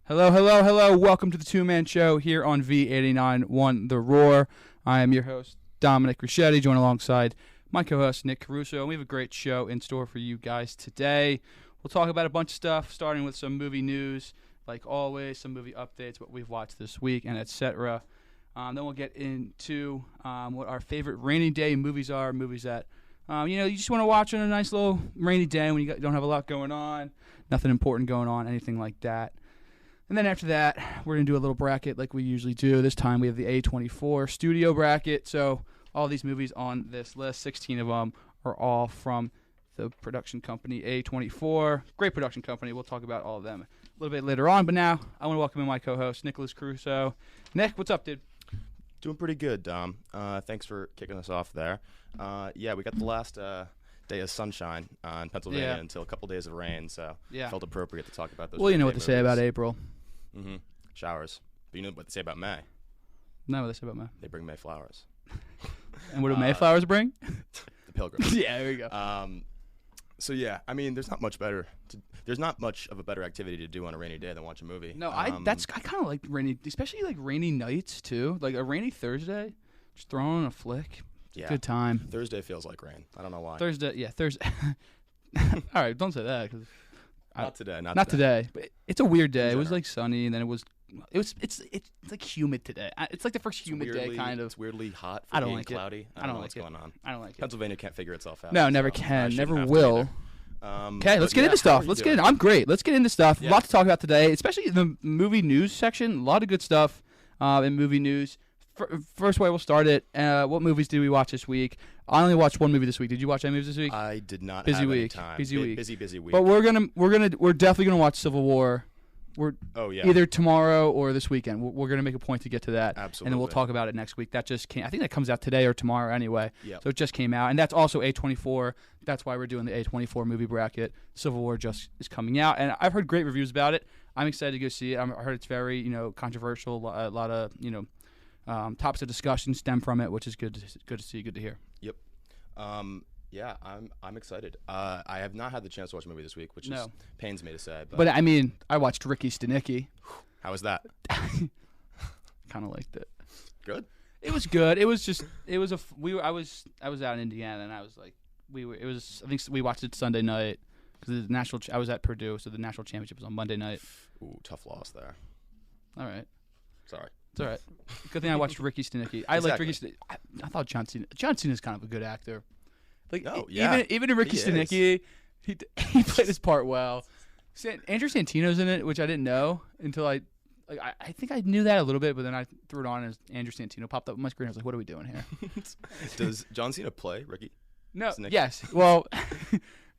Hello, hello, hello. Welcome to the Two-Man Show here on V89.1 The Roar. I am your host, Dominic Richetti, joined alongside my co-host, Nick Caruso. And we have a great show in store for you guys today. We'll talk about a bunch of stuff, starting with some movie news, like always, some movie updates, what we've watched this week, and etc. Then we'll get into what our favorite rainy day movies are, movies that you just want to watch on a nice little rainy day when you don't have a lot going on, nothing important going on, anything like that. And then after that, we're going to do a little bracket like we usually do. This time we have the A24 studio bracket. So all these movies on this list, 16 of them, are all from the production company A24. Great production company. We'll talk about all of them a little bit later on. But now I want to welcome in my co-host, Nicholas Caruso. Nick, what's up, dude? Doing pretty good, Dom. Thanks for kicking us off there. We got the last day of sunshine in Pennsylvania until a couple days of rain, so it felt appropriate to talk about those. Well, you know what they movies. say about April. Mm-hmm. Showers. But you know what they say about May? No, what they say about May? They bring May flowers. And what do May flowers bring? The pilgrims. Yeah, there you go. There's not much better. There's not much of a better activity to do on a rainy day than watch a movie. No, I kind of like rainy, especially like rainy nights too. Like a rainy Thursday, just throwing on a flick. Yeah. Good time. Thursday feels like rain. I don't know why. Thursday. All right, don't say that because not today. Not today. But it's a weird day. It was general. like sunny, and then it's like humid today. It's like the first humid day kind of. It's weirdly hot. For I don't being like cloudy. it. I don't know what's going on. I don't like it. Pennsylvania can't figure itself out. No, never so can, never have to will. either. Okay, let's get into stuff. Let's get in. I'm great. Let's get into stuff. Yeah. A lot to talk about today, especially the movie news section. A lot of good stuff in movie news. First way we'll start it. What movies did we watch this week? I only watched one movie this week. Did you watch any movies this week? I did not. Busy have week. Any time. Busy week. Busy week. But we're definitely gonna watch Civil War. Either tomorrow or this weekend. We're gonna make a point to get to that. Absolutely. And then we'll talk about it next week. That just came. I think that comes out today or tomorrow anyway. Yep. So it just came out, and that's also A24. That's why we're doing the A24 movie bracket. Civil War just is coming out, and I've heard great reviews about it. I'm excited to go see it. I heard it's very controversial. A lot of topics of discussion stem from it, which is good to see, good to hear. Yep. I'm excited. I have not had the chance to watch a movie this week, which pains me to say. But I mean, I watched Ricky Stenicki. How was that? Kind of liked it. Good. It was good. It was just I was out in Indiana, and I was like I think we watched it Sunday night because I was at Purdue, so the national championship was on Monday night. Ooh, tough loss there. All right. Sorry. It's all right. Good thing I watched Ricky Stenicki. I liked Ricky Stenicki. I thought John Cena's kind of a good actor. Like even in Ricky Stenicki, he played his part well. Andrew Santino's in it, which I didn't know until I think I knew that a little bit, but then I threw it on as Andrew Santino popped up on my screen. I was like, what are we doing here? Does John Cena play Ricky? No. Stenicki? Yes. Well,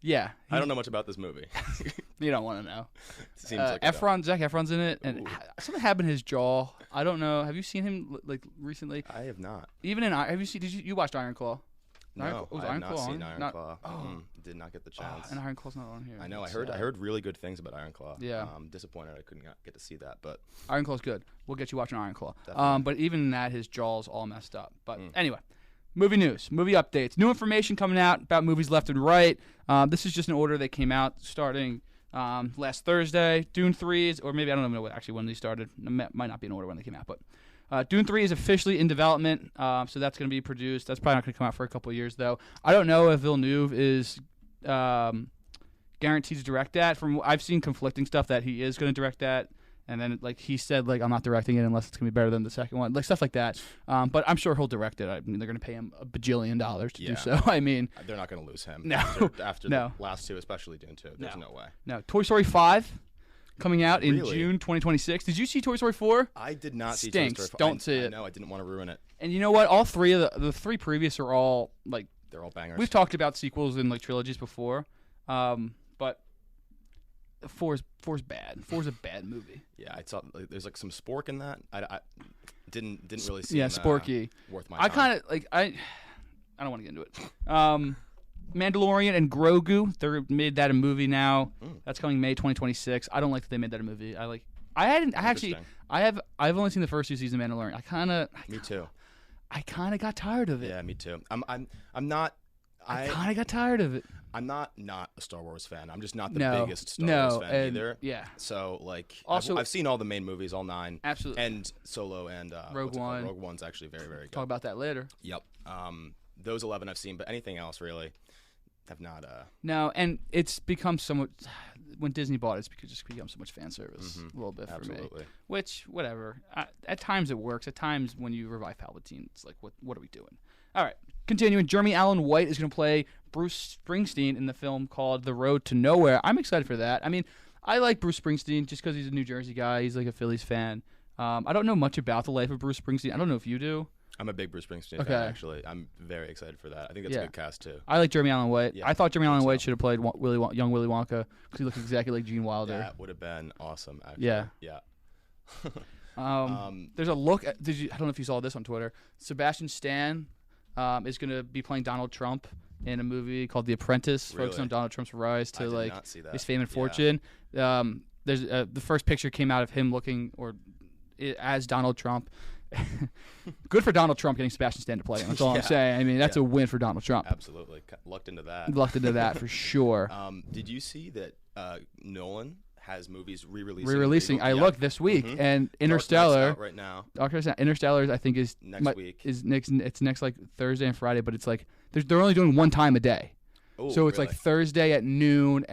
yeah. I don't know much about this movie. You don't want to know. Seems like Zac Efron's in it, and something happened to his jaw. I don't know. Have you seen him like recently? I have not. Even in you watched Iron Claw? No, I have not seen Iron Claw. Oh. Did not get the chance. And Iron Claw's not on here. I know. I heard really good things about Iron Claw. Yeah. I'm disappointed I couldn't get to see that, but Iron Claw's good. We'll get you watching Iron Claw. Definitely. But even in that, his jaw's all messed up. But anyway, movie news, movie updates, new information coming out about movies left and right. This is just an order that came out starting last Thursday. Dune 3 is, or maybe I don't know when these started. It might not be in order when they came out, but. Dune 3 is officially in development, so that's going to be produced. That's probably not going to come out for a couple of years, though. I don't know if Villeneuve is guaranteed to direct that. I've seen conflicting stuff that he is going to direct that, and then he said I'm not directing it unless it's going to be better than the second one, stuff like that. But I'm sure he'll direct it. I mean, they're going to pay him $1 bajillion to do so. I mean, they're not going to lose him. No, after the last two, especially Dune 2. There's no way. No, Toy Story 5. Coming out in Really? June 2026. Did you see Toy Story 4? I did not see Stinks. Toy Story 4. Don't see it. No, I didn't want to ruin it. And you know what? All three of the three previous are all they're all bangers. We've talked about sequels and trilogies before, but 4's bad. 4's a bad movie. Yeah, I saw there's some spork in that. I didn't really see. Yeah, Sporky. Worth my I time. kind of I don't want to get into it. Mandalorian and Grogu. They made that a movie now. That's coming May 2026. I don't like that they made that a movie. I've only seen the first 2 seasons of Mandalorian. Me too. I kind of got tired of it. Yeah, me too. I'm not. I kind of got tired of it. I'm not a Star Wars fan. I'm just not the biggest Star Wars fan either. Yeah. So also, I've seen all the main movies, all 9. Absolutely. And Solo and Rogue One. Rogue One's actually very, very good. Talk about that later. Yep. Those 11 I've seen, but anything else really have not. No, and it's become somewhat. When Disney bought it, it's just become so much fan service a little bit for me. Which, whatever. At times it works. At times when you revive Palpatine, it's like, what are we doing? All right. Continuing, Jeremy Allen White is going to play Bruce Springsteen in the film called The Road to Nowhere. I'm excited for that. I mean, I like Bruce Springsteen just because he's a New Jersey guy. He's like a Phillies fan. I don't know much about the life of Bruce Springsteen. I don't know if you do. I'm a big Bruce Springsteen fan, actually. I'm very excited for that. I think that's a good cast, too. I like Jeremy Allen White. Yeah, I thought Jeremy Allen White should have played young Willy Wonka because he looked exactly like Gene Wilder. That would have been awesome, actually. Yeah. Yeah. There's a look at, I don't know if you saw this on Twitter. Sebastian Stan is going to be playing Donald Trump in a movie called The Apprentice, focusing on Donald Trump's rise to his fame and fortune. There's the first picture came out of him looking as Donald Trump. Good for Donald Trump getting Sebastian Stan to play him. That's all I'm saying. I mean, that's a win for Donald Trump. Absolutely. Lucked into that. Lucked into that for sure. Did you see that Nolan has movies re-releasing? I looked this week, and Interstellar out right now. Interstellar, I think, is next week. It's next like Thursday and Friday, but it's like they're only doing one time a day. Ooh, so it's really? like Thursday at noon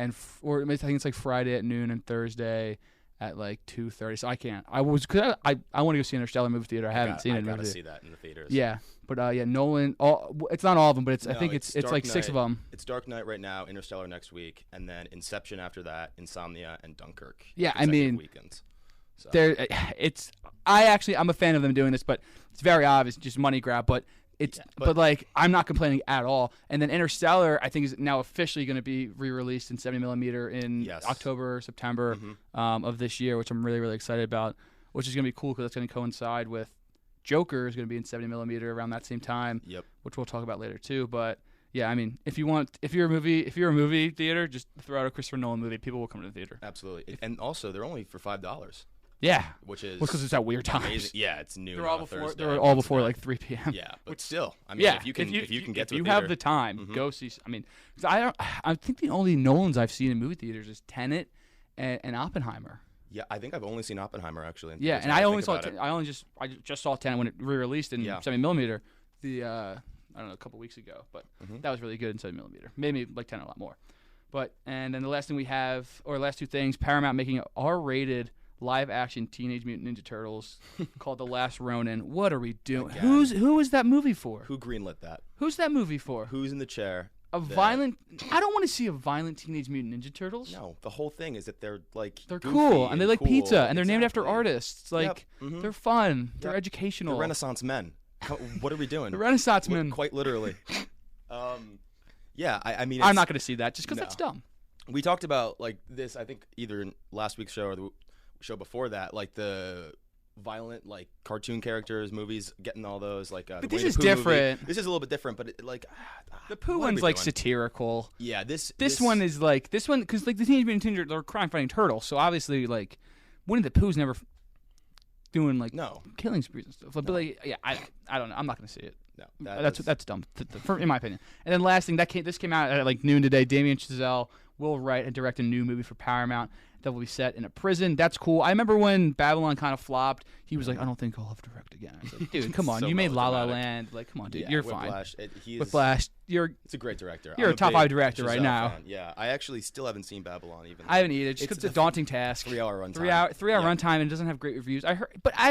or I think it's like Friday at noon and Thursday at like 2:30. So I can't. I want to go see Interstellar movie theater. I haven't seen it. I gotta see that in the theaters. Yeah, but Nolan. It's not all of them, but I think it's like 6 of them. It's Dark Knight right now, Interstellar next week, and then Inception after that, Insomnia, and Dunkirk. Yeah, I mean, weekends. So. I'm a fan of them doing this, but it's very obvious, just money grab. But but like I'm not complaining at all. And then Interstellar, I think, is now officially going to be re-released in 70mm in October, September of this year, which I'm really, really excited about. Which is going to be cool because it's going to coincide with Joker is going to be in 70mm around that same time. Yep. Which we'll talk about later too. But yeah, I mean, if you're a movie theater, just throw out a Christopher Nolan movie. People will come to the theater. Absolutely. And also, they're only for $5. Yeah, which is because it's at weird times. Amazing. Yeah, it's noon. They're all before like 3 p.m. Yeah, but still, I mean, if you can get to if you have the time, go see. I mean, I think the only Nolans I've seen in movie theaters is Tenet and Oppenheimer. Yeah, I think I've only seen Oppenheimer actually. Yeah, and I just saw Tenet when it re-released in 70mm. I don't know, a couple weeks ago, but that was really good in 70mm. Made me like Tenet a lot more. And then the last thing we have, or last two things, Paramount making an R-rated live-action Teenage Mutant Ninja Turtles called The Last Ronin. What are we doing? Who is that movie for? Who greenlit that? Who's that movie for? Who's in the chair? I don't want to see a violent Teenage Mutant Ninja Turtles. No, the whole thing is that they're cool and they like pizza and they're named after artists. Like they're fun. They're educational. They're Renaissance men. What are we doing? The Renaissance men. Quite literally. Yeah, I mean, I'm not going to see that just because that's dumb. We talked about like this. I think either in last week's show or the show before that, like the violent like cartoon characters movies, getting all those like but this is different movie. This is a little bit different, but the Pooh one's like satirical. Yeah, this one is like this one because like the Teenage Mutant Ninja they're crime fighting turtles, so obviously like Winnie the Pooh's never doing like killing sprees and stuff. But like I don't know, I'm not gonna see it. No, that's dumb in my opinion. And then last thing this came out at like noon today. Damien Chazelle will write and direct a new movie for Paramount that will be set in a prison. That's cool. I remember when Babylon kind of flopped, he was like, I don't think I'll have to direct again. I was like, dude, come on. So you made La La Land. Like, come on, dude. You're Whiplash, fine. Whiplash. Whiplash. It's a great director. You're a top 5 director right now. Fan. Yeah, I actually still haven't seen Babylon even. I haven't either. Just because it's a daunting task. 3-hour runtime. 3-hour runtime and it doesn't have great reviews. I've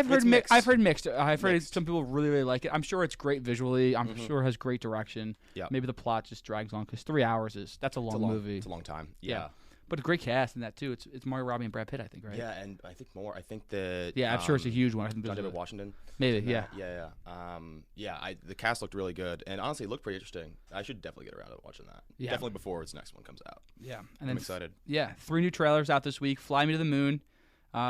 heard mixed. I've heard some people really, really like it. I'm sure it's great visually. I'm sure it has great direction. Yeah. Maybe the plot just drags on because 3 hours that's a long movie. It's a long time. Yeah. But a great cast in that too. It's Margot Robbie and Brad Pitt, I think, right? Yeah, and I think more. I think that. Yeah, I'm sure it's a huge one. I think John David Washington. Maybe, yeah. Yeah. The cast looked really good, and honestly, it looked pretty interesting. I should definitely get around to watching that. Yeah. Definitely before its next one comes out. Yeah, and I'm excited. Yeah, 3 new trailers out this week. Fly Me to the Moon,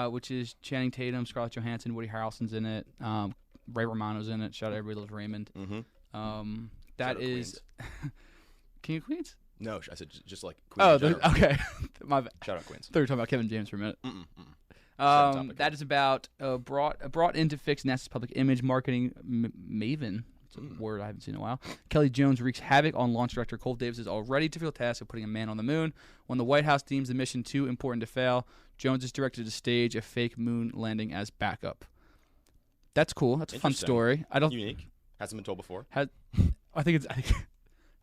which is Channing Tatum, Scarlett Johansson, Woody Harrelson's in it. Ray Romano's in it. Shout out everybody loves Raymond. That is King of Queens. No, I said just like Queens. Oh, okay. My bad. Shout out Queens. I thought you were talking about Kevin James for a minute. That is about brought in to fix NASA's public image marketing maven, It's a word I haven't seen in a while. Kelly Jones wreaks havoc on launch director Cole Davis is already to fill the task of putting a man on the moon. When the White House deems the mission too important to fail, Jones is directed to stage a fake moon landing as backup. That's cool. That's a fun story. Unique. Hasn't been told before. I think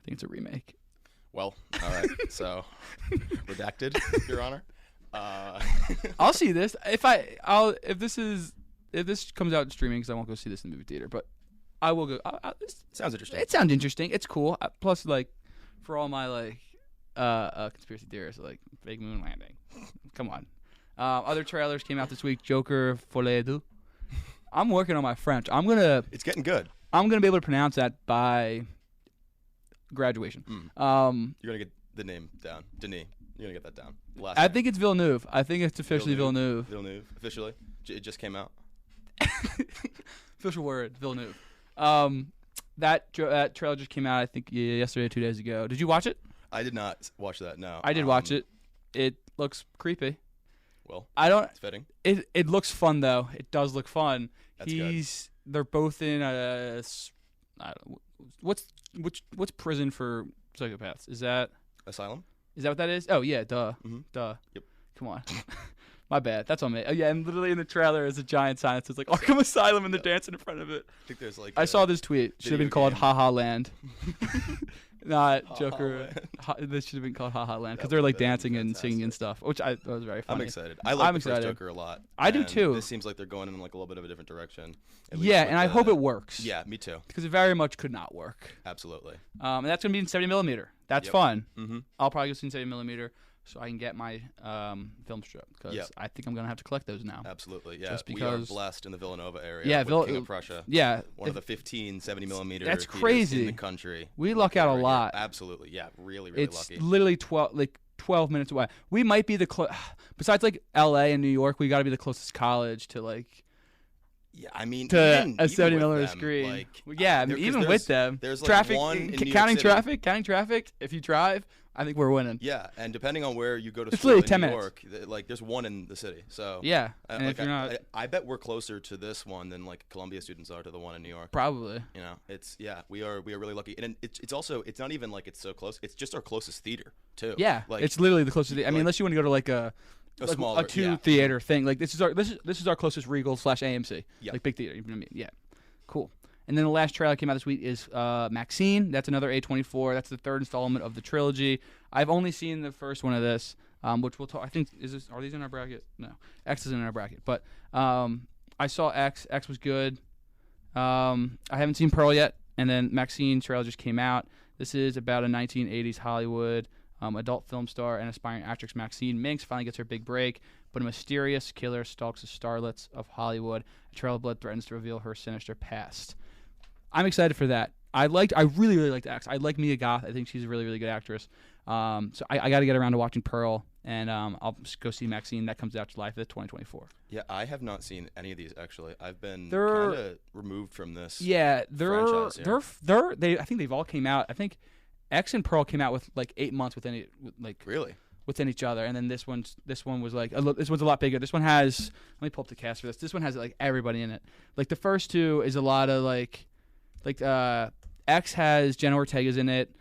it's a remake. Well, all right. So, redacted, Your Honor. I'll see this if this comes out streaming, because I won't go see this in the movie theater, but I will go. Sounds interesting. It sounds interesting. It's cool. Plus, like, for all my conspiracy theorists, like fake moon landing. Come on. Other trailers came out this week. Joker Folie à Deux. I'm working on my French. It's getting good. I'm gonna be able to pronounce that by graduation. You're gonna get the name down, Denis. You're gonna get that down. I think it's Villeneuve. I think it's officially Villeneuve. Villeneuve, officially. It just came out. Official word, Villeneuve. That trailer just came out, I think, yesterday or 2 days ago. Did you watch it? I did not watch that. No. I did watch it. It looks creepy. Well, it's fitting. It looks fun though. It does look fun. That's good. They're both in I don't know, what's prison for psychopaths? Is that asylum? Is that what that is? Oh yeah, duh. Mm-hmm. Duh. Yep. Come on. My bad. That's on me. Oh yeah, and literally in the trailer is a giant sign that says like Arkham Asylum, and they're dancing in front of it. I think there's I saw this tweet. Should have been called Ha Ha Land. Not Joker. This should have been called Ha Ha Land because they're like dancing and singing and stuff, which that was very funny. I'm excited. I like the first Joker a lot. I do too. This seems like they're going in like a little bit of a different direction. Yeah, and I hope it works. Yeah, me too. Because it very much could not work. Absolutely. And that's gonna be in 70mm. That's fun. Mm-hmm. I'll probably go see in 70mm so I can get my film strip because I think I'm gonna have to collect those now. Absolutely. Yeah. Just because we are blessed in the Villanova area. Yeah, King of Prussia. Yeah. One of the 15 70mm. That's crazy. In the country. We luck out a lot. Here. Absolutely. Yeah. Really, really lucky. It's literally 12 minutes away. We might be besides like L.A. and New York, we got to be the closest college to like. Yeah, I mean, to even a 70mm them, screen. Like, yeah, even with them. There's like traffic, one in counting New York City. counting traffic. If you drive, I think we're winning. Yeah, and depending on where you go to it's school in 10 New minutes. York, like there's one in the city. So yeah, and like if you're not, I bet we're closer to this one than like Columbia students are to the one in New York. Probably. You know, we are really lucky, and it's also it's not even like it's so close. It's just our closest theater too. Yeah, like, it's literally the closest. I mean, unless you want to go to like a smaller, theater thing. Like this is our closest Regal / AMC. Yeah. Like big theater. You know what I mean? Yeah. Cool. And then the last trailer that came out this week is Maxine. That's another A24. That's the third installment of the trilogy. I've only seen the first one of this, which we'll talk. I think are these in our bracket? No, X is in our bracket. But I saw X. X was good. I haven't seen Pearl yet. And then Maxine trailer just came out. This is about a 1980s Hollywood adult film star and aspiring actress Maxine Minks finally gets her big break, but a mysterious killer stalks the starlets of Hollywood. A trail of blood threatens to reveal her sinister past. I'm excited for that. I really, really liked X. I like Mia Goth. I think she's a really, really good actress. So I got to get around to watching Pearl, and I'll just go see Maxine. That comes out July 5th, 2024. Yeah, I have not seen any of these actually. I've been kind of removed from this. Yeah, franchise I think they've all came out. I think X and Pearl came out with like 8 months within each other, and then this one was like this one's a lot bigger. This one has, let me pull up the cast for this. This one has like everybody in it. Like the first two is a lot of like X has Jenna Ortega's in it,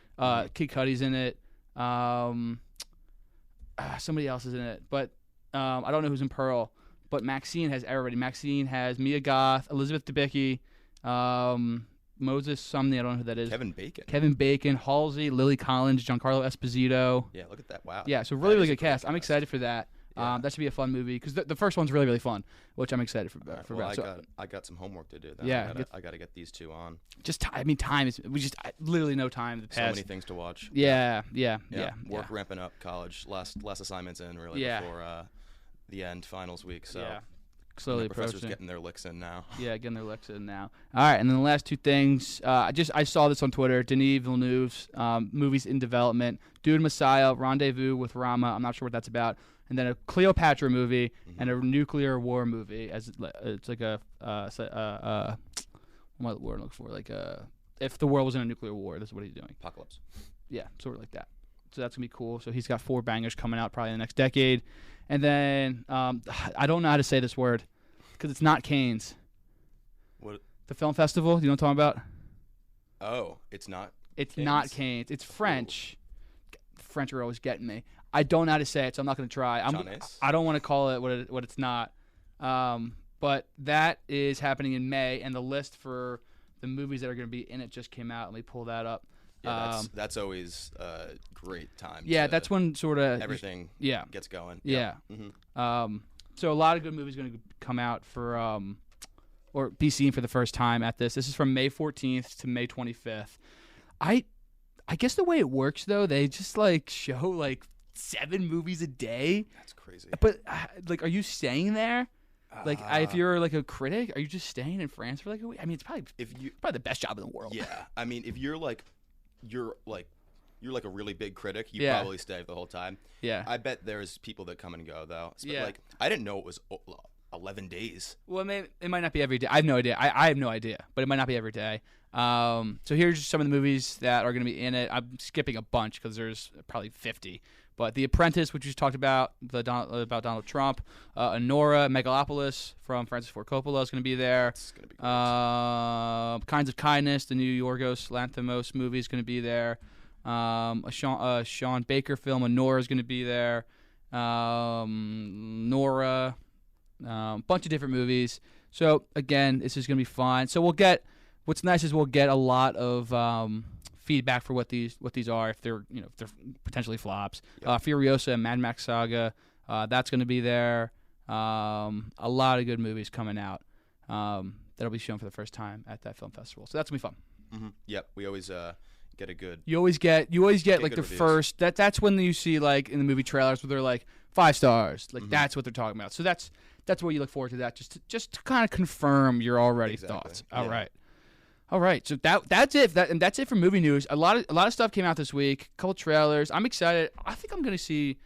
Kid Cudi's in it, somebody else is in it, but I don't know who's in Pearl. But Maxine has everybody. Maxine has Mia Goth, Elizabeth Debicki, Moses Sumney, I don't know who that is. Kevin Bacon, Halsey, Lily Collins, Giancarlo Esposito. Yeah, look at that. Wow. Yeah, so really, really good cast. I'm excited for that. Yeah. That should be a fun movie because the first one's really, really fun, which I'm excited for. I got some homework to do. Then. Yeah, I got to get these two on. Time is literally no time to pass. So many things to watch. Yeah. Work ramping up, college, last assignments in really before the end, finals week. So slowly the professors approaching. Getting their licks in now. Yeah, getting their licks in now. All right, and then the last two things. I saw this on Twitter. Denis Villeneuve's movies in development. Dune Messiah, Rendezvous with Rama. I'm not sure what that's about. And then a Cleopatra movie and a nuclear war movie. As it's like a what am I looking for? Like if the world was in a nuclear war, this is what he's doing. Apocalypse. Yeah, sort of like that. So that's gonna be cool. So he's got 4 bangers coming out probably in the next decade. And then I don't know how to say this word because it's not Cannes. What? The film festival. You know what I'm talking about? Oh, it's not. It's Canes? not Canes. It's French. Ooh. French are always getting me. I don't know how to say it, so I'm not going to try. I don't want to call it what it's not. But that is happening in May, and the list for the movies that are going to be in it just came out. Let me pull that up. Yeah, that's always a great time. Yeah, that's when sort of everything gets going. Yeah. Mm-hmm. So a lot of good movies going to come out for or be seen for the first time at this. This is from May 14th to May 25th. I guess the way it works though, they just like show like 7 movies a day. That's crazy. But like, are you staying there? Like, if you're like a critic, are you just staying in France for like a week? I mean, it's probably probably the best job in the world. Yeah, I mean, if you're like a really big critic, you probably stay the whole time. Yeah, I bet there's people that come and go though. Yeah, like I didn't know it was 11 days. Well, it might not be every day. I have no idea. I have no idea, but it might not be every day. So here's some of the movies that are going to be in it. I'm skipping a bunch because there's probably 50. But The Apprentice, which we just talked about, about Donald Trump. Honora, Megalopolis from Francis Ford Coppola is going to be there. It's going to be great. Kinds of Kindness, the new Yorgos Lanthimos movie is going to be there. A Sean Baker film, Honora is going to be there. Nora, bunch of different movies. So, again, this is going to be fun. So what's nice is we'll get a lot of feedback for what these are, if they're potentially flops. Yep. Furiosa and Mad Max Saga, that's going to be there. A lot of good movies coming out that'll be shown for the first time at that film festival. So that's gonna be fun. Mm-hmm. Yep, we always get a good. You always get like the reviews. First. That's when you see like in the movie trailers where they're like 5 stars. Like that's what they're talking about. So that's what you look forward to. That just to kind of confirm your already thoughts. All right, so that's it. That's it for movie news. A lot of stuff came out this week. A couple trailers. I'm excited. I think I'm gonna see.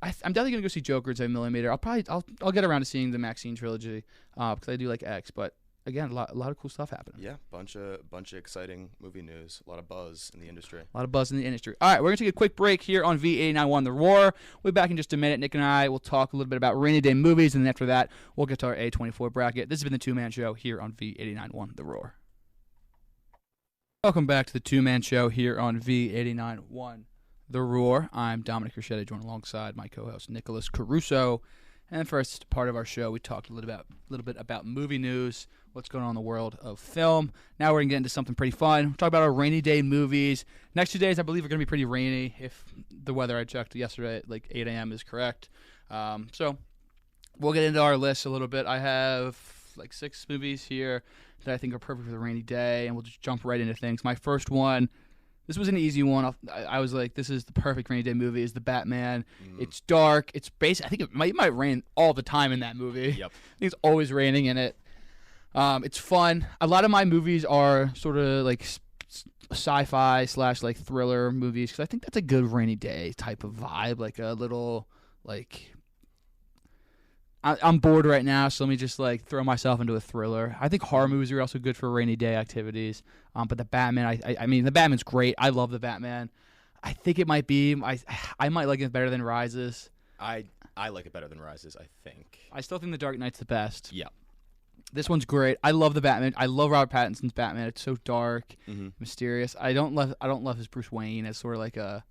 I'm definitely gonna go see Joker's a Millimeter. I'll get around to seeing the Maxine trilogy because I do like X. But again, a lot of cool stuff happening. Yeah, bunch of exciting movie news. A lot of buzz in the industry. All right, we're gonna take a quick break here on V89.1 The Roar. We'll be back in just a minute. Nick and I will talk a little bit about rainy day movies, and then after that, we'll get to our A24 bracket. This has been the Two-Man Show here on V89.1 The Roar. Welcome back to the Two-Man Show here on V89.1 The Roar. I'm Dominic Richetti, joined alongside my co-host Nicholas Caruso. And the first part of our show, we talked a little bit about movie news, what's going on in the world of film. Now we're going to get into something pretty fun. We'll talk about our rainy day movies. Next 2 days, I believe, are going to be pretty rainy if the weather I checked yesterday at like 8 a.m. is correct. So we'll get into our list a little bit. I have like 6 movies here that I think are perfect for the rainy day, and we'll just jump right into things. My first one, this was an easy one. I was like, this is the perfect rainy day movie, is The Batman. It's dark. It's basic. I think it might rain all the time in that movie. Yep. I think it's always raining in it. It's fun. A lot of my movies are sort of like sci-fi / like thriller movies because I think that's a good rainy day type of vibe, like a little like... I'm bored right now, so let me just like throw myself into a thriller. I think horror movies are also good for rainy day activities. But The Batman, I mean, The Batman's great. I love The Batman. I think it might be. I might like it better than Rises. I like it better than Rises, I think. I still think The Dark Knight's the best. Yeah. This one's great. I love The Batman. I love Robert Pattinson's Batman. It's so dark, mysterious. I don't love his Bruce Wayne as sort of like a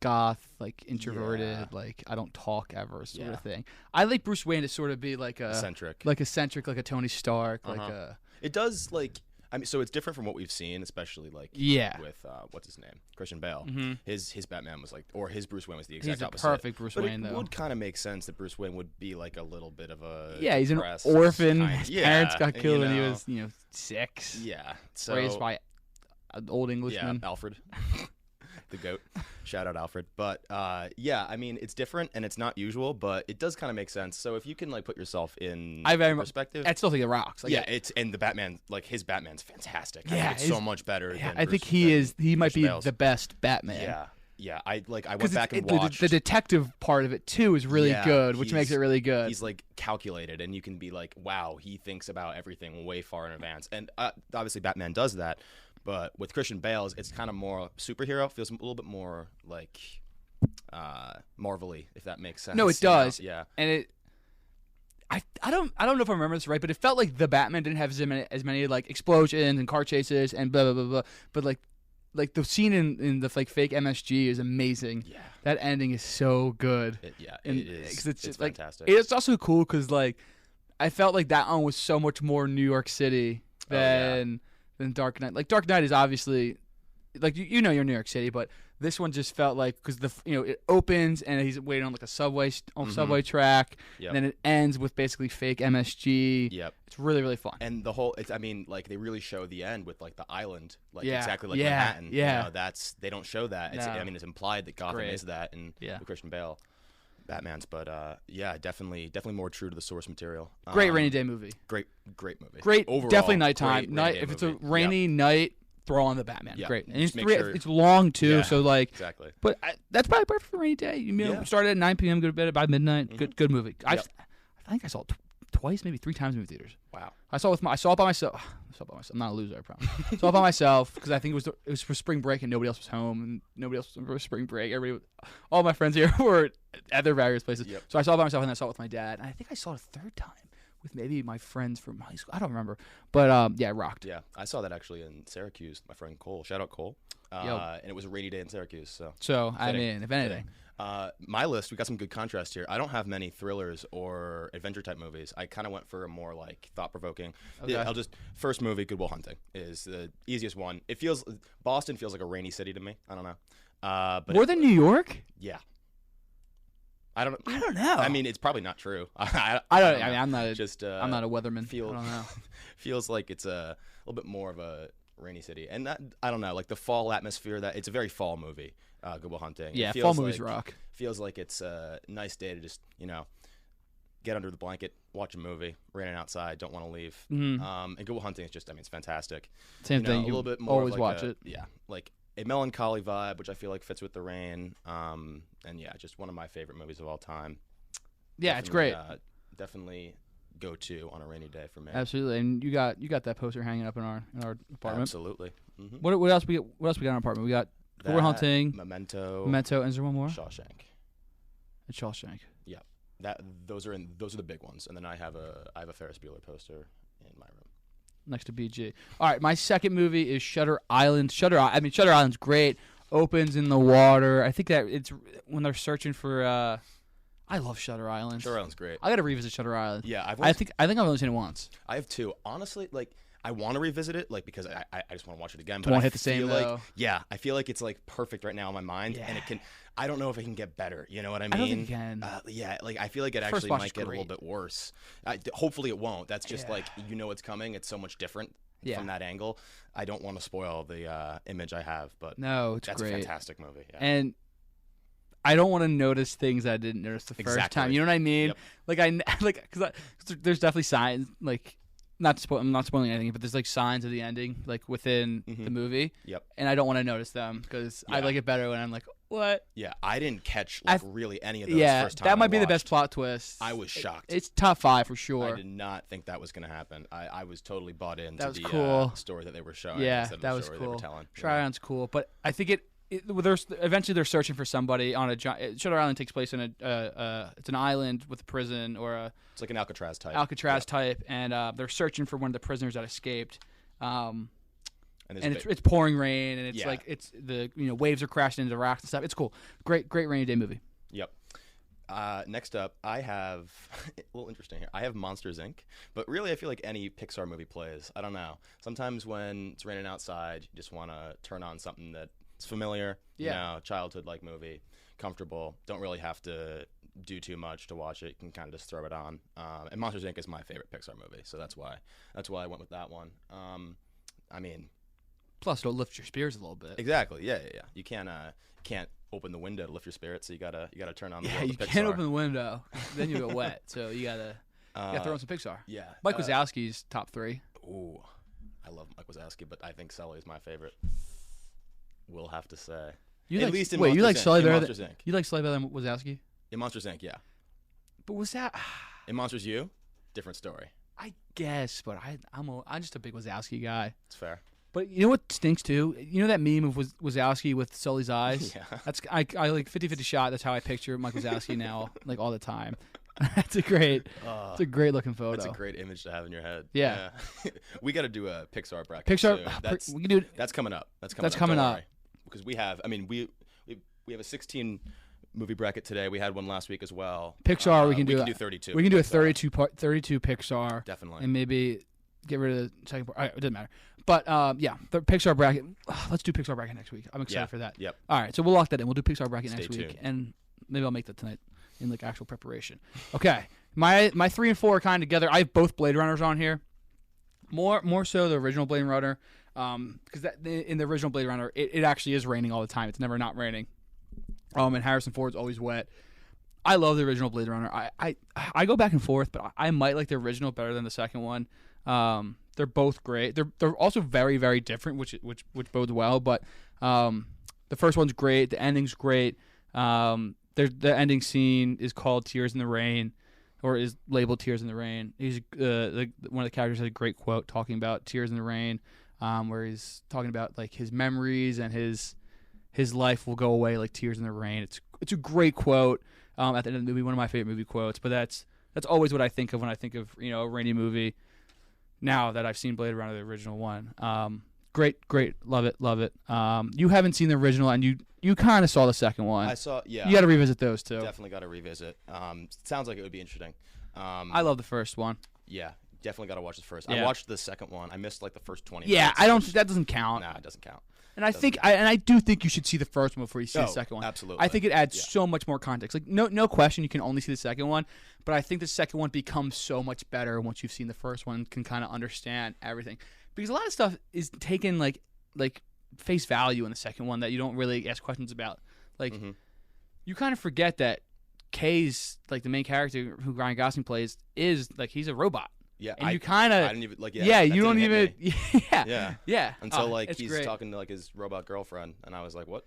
goth, like introverted, like I don't talk ever sort of thing. I like Bruce Wayne to sort of be like eccentric, like a Tony Stark, like a. It does like. I mean, so it's different from what we've seen, especially like with what's his name, Christian Bale. His Batman was like, or his Bruce Wayne was the exact opposite. Perfect Bruce Wayne, though. It would kind of make sense that Bruce Wayne would be like a little bit of a he's an orphan. His parents got killed when he was 6. Yeah, so raised by an old Englishman. Yeah, Alfred. The GOAT. Shout out Alfred. But yeah, I mean, it's different and it's not usual, but it does kind of make sense. So if you can like put yourself in perspective, I still think it rocks. Like, and the Batman, like his Batman's fantastic. I think it's so much better. Yeah, than I think he might be the best Batman. Yeah. I went back and watched. The detective part of it too is really good, which makes it really good. He's like calculated, and you can be like, wow, he thinks about everything way far in advance. And obviously Batman does that. But with Christian Bale, it's kind of more superhero. Feels a little bit more like Marvel-y, if that makes sense. No, it does. Yeah. And I don't know if I remember this right, but it felt like the Batman didn't have as many like explosions and car chases and blah blah blah blah. But like the scene in the like fake MSG is amazing. Yeah, that ending is so good. It is. 'Cause it's just, fantastic. It's also cool because like I felt like that one was so much more New York City than Dark Knight. Like Dark Knight is obviously like you know you're in New York City, but this one just felt like because it opens and he's waiting on like a subway track, and then it ends with basically fake MSG. Yep, it's really really fun. And the whole they really show the end with like the island, like exactly like Manhattan. Yeah, they don't show that. It's, I mean, it's implied that Gotham is that, and the Christian Bale Batman's, but definitely more true to the source material. Great rainy day movie. Great movie. Great, overall, definitely nighttime. If it's a rainy night, throw on the Batman. Yep. Great. And it's long too, so like exactly. But that's probably perfect for rainy day. You start at 9 p.m., go to bed by midnight. Good movie. Yep. I think I saw it twice, maybe 3 times in movie theaters. Wow. I saw it by myself. I'm not a loser, I promise. Saw it by myself because I think it was for spring break and nobody else was home and nobody else was for spring break. All my friends here were at their various places. Yep. So I saw it by myself and I saw it with my dad. And I think I saw it a third time with maybe my friends from high school. I don't remember. But it rocked. Yeah, I saw that actually in Syracuse. My friend Cole. Shout out Cole. And it was a rainy day in Syracuse. So I mean, if anything. My list, we got some good contrast here. I don't have many thrillers or adventure type movies. I kind of went for a more like thought provoking. Okay. First movie, Good Will Hunting is the easiest one. Boston feels like a rainy city to me. I don't know. But more than New York? Yeah. I don't know. I mean, it's probably not true. I don't know. I'm not a weatherman. I don't know. Feels like it's a little bit more of a rainy city, and I don't know, like the fall atmosphere. That it's a very fall movie. Good Will Hunting. Yeah, fall movies rock. Feels like it's a nice day to just get under the blanket, watch a movie, raining outside, don't want to leave. Mm-hmm. And Good Will Hunting is just, it's fantastic. Same thing. A little bit more. Always watch it. Yeah, like a melancholy vibe, which I feel like fits with the rain. And just one of my favorite movies of all time. Yeah, it's great. Definitely go to on a rainy day for me. Absolutely, and you got that poster hanging up in our apartment. Absolutely. Mm-hmm. What else we got in our apartment? We got Good Will Hunting, Memento, and is there one more? Shawshank. And Shawshank. Yeah, those are the big ones, and then I have a Ferris Bueller poster in my room next to BG. All right, my second movie is Shutter Island. Shutter Island's great. Opens in the water. I think that it's when they're searching for. I love Shutter Island. Shutter Island's great. I gotta revisit Shutter Island. Yeah, I think I've only seen it once. I have two. Honestly, like I want to revisit it, like because I just want to watch it again. But won't hit the same though. Yeah, I feel like it's like perfect right now in my mind, and it can. I don't know if it can get better. You know what I mean? I don't think it can. Like I feel like it actually might get a little bit worse. Hopefully it won't. That's just like it's coming. It's so much different from that angle. I don't want to spoil the image I have, but no, it's that's great. A fantastic movie. Yeah. And I don't want to notice things I didn't notice the first time. You know what I mean? Yep. Because there's definitely signs like. I'm not spoiling anything, but there's like signs of the ending like within the movie. Yep. And I don't want to notice them because I like it better when I'm like, what? Yeah, I didn't catch really any of those first time. That might be the best plot twist. I was shocked. It's top 5 for sure. I did not think that was going to happen. I was totally bought into the cool. Story that they were showing. Yeah, instead of that the was story cool. They were telling. Shutter Island's cool, but I think eventually they're searching for somebody on a giant. Shutter Island takes place in it's an island with a prison or it's like an Alcatraz type. Type, and they're searching for one of the prisoners that escaped. And it's pouring rain, and it's like it's the waves are crashing into the rocks and stuff. It's cool. Great rainy day movie. Yep. Next up, I have a little interesting here. I have Monsters Inc., but really I feel like any Pixar movie plays. I don't know. Sometimes when it's raining outside, you just want to turn on something that's familiar. Childhood-like movie, comfortable. Don't really have to do too much to watch it. You can kind of just throw it on. And Monsters Inc. is my favorite Pixar movie, so that's why I went with that one. I mean, plus it'll lift your spirits a little bit. Exactly. Yeah. You can't open the window to lift your spirits, so you gotta turn on the you Pixar. Can't open the window, then you get wet. So you gotta throw on some Pixar. Yeah. Mike Wazowski's top 3. Ooh, I love Mike Wazowski, but I think Sully is my favorite. We'll have to say. You like Sully better than Inc. You like Sully better than Wazowski? In Monsters Inc., yeah. But was that in Monsters U? Different story. I guess, but I'm just a big Wazowski guy. It's fair. But you know what stinks too? You know that meme of Wazowski with Sully's eyes? Yeah. I like 50-50 shot. That's how I picture Mike Wazowski now, like all the time. That's a great. It's a great looking photo. That's a great image to have in your head. Yeah. We got to do a Pixar bracket. Pixar. We can do it. That's coming up. That's Don't coming up. worry. Because we have. I mean, we have a 16 movie bracket today. We had one last week as well. Pixar. We can do 32. We can do a 32 Pixar. Definitely. And maybe get rid of the second part. It doesn't matter. But yeah, the Pixar bracket. Let's do Pixar bracket next week. I'm excited for that. Yep. All right, so we'll lock that in. We'll do Pixar bracket next Stay week, tuned. and maybe I'll make that tonight in like actual preparation. Okay, my 3 and 4 are kind of together. I have both Blade Runners on here. More so the original Blade Runner, because in the original Blade Runner, it actually is raining all the time. It's never not raining. And Harrison Ford's always wet. I love the original Blade Runner. I go back and forth, but I might like the original better than the second one. They're both great. They're also very, very different, which bodes well. But the first one's great. The ending's great. The ending scene is called "Tears in the Rain," or is labeled "Tears in the Rain." He's one of the characters has a great quote talking about tears in the rain, where he's talking about like his memories and his life will go away like tears in the rain. It's a great quote at the end of the movie. One of my favorite movie quotes. But that's always what I think of when I think of a rainy movie. Now that I've seen Blade Runner, the original one, great, love it. You haven't seen the original, and you kind of saw the second one. I saw, yeah. You got to revisit those too. Definitely got to revisit. Sounds like it would be interesting. I love the first one. Yeah, definitely got to watch the first. Yeah. I watched the second one. I missed like the first 20 Yeah, minutes. that doesn't count. Nah, it doesn't count. And I do think you should see the first one before you see the second one. Absolutely. I think it adds so much more context. Like no question, you can only see the second one, but I think the second one becomes so much better once you've seen the first one and can kind of understand everything. Because a lot of stuff is taken like face value in the second one that you don't really ask questions about. Like you kind of forget that Kay's like the main character who Ryan Gosling plays is like he's a robot. Yeah, and you kind of I didn't even like. Yeah, you don't even. Yeah. Until like he's great. talking to like his robot girlfriend, and I was like, what?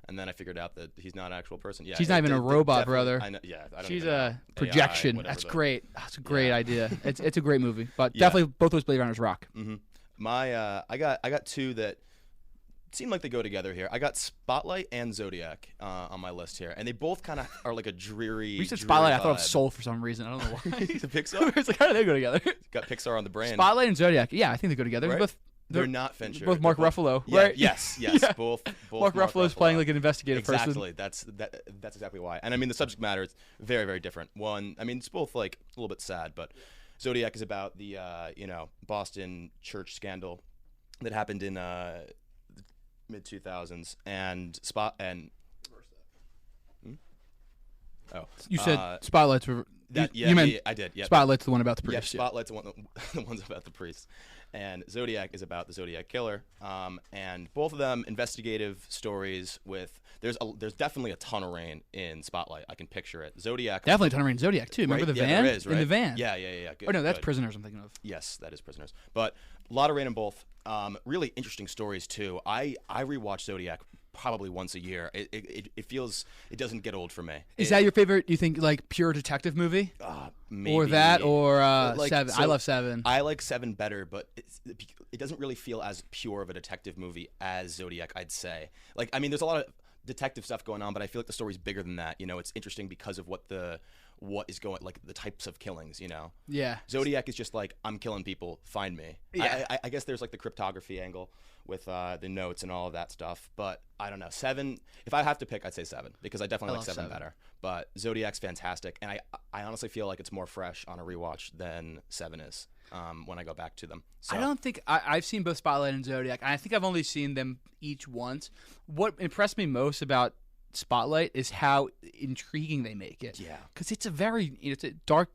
And then I figured out that he's not an actual person. Yeah, she's not even a robot, brother. I know, yeah, I don't she's even know. a projection. AI, That's great. That's a great Yeah. idea. It's a great movie, but definitely both those Blade Runners rock. My I got two that seem like they go together here. I got Spotlight and Zodiac on my list here, and they both kind of are like a dreary. You said dreary Spotlight. I thought of vibe. Soul for some reason. I don't know why. The Pixar. It's like how do they go together? Got Pixar on the brain. Spotlight and Zodiac. Yeah, I think they go together. Right? They're They're not Fincher. both Mark They're Ruffalo, Yeah, right? Yes. Yeah. Both Mark Ruffalo's playing like an investigative person. Exactly. That's exactly why. And I mean, the subject matter is very, very different. One, I mean, it's both like a little bit sad, but Zodiac is about the Boston church scandal that happened in mid 2000s, and You said Spotlight's. You meant I did. Yeah, Spotlight's the one about the Yeah, priest. Spotlight's the one's about the priest, and Zodiac is about the Zodiac killer. And both of them investigative stories with. There's definitely a ton of rain in Spotlight. I can picture it. Zodiac. Definitely Ton of Rain Zodiac too. Remember Right? the Yeah, van? there is, right? In the van. Yeah. Good, Oh no, that's good. Prisoners. I'm thinking of. Yes, that is Prisoners. But a lot of rain in both. Really interesting stories too. I rewatch Zodiac probably once a year. It feels it doesn't get old for me. Is that your favorite? You think like pure detective movie, maybe, or that, or like, Seven? so I love Seven. I like Seven better, but it doesn't really feel as pure of a detective movie as Zodiac, I'd say. Like, I mean, there's a lot of detective stuff going on, but I feel like the story's bigger than that. You know, it's interesting because of what is going, like the types of killings, you know. Yeah. Zodiac is just like, I'm killing people, find me. Yeah. I guess there's like the cryptography angle with the notes and all of that stuff, but I don't know. Seven, if I have to pick, I'd say Seven, because I definitely like Seven better. But Zodiac's fantastic, and I honestly feel like it's more fresh on a rewatch than Seven is when I go back to them. So. I don't think I've seen both Spotlight and Zodiac. I think I've only seen them each once. What impressed me most about Spotlight is how intriguing they make it. Yeah. Because it's a dark,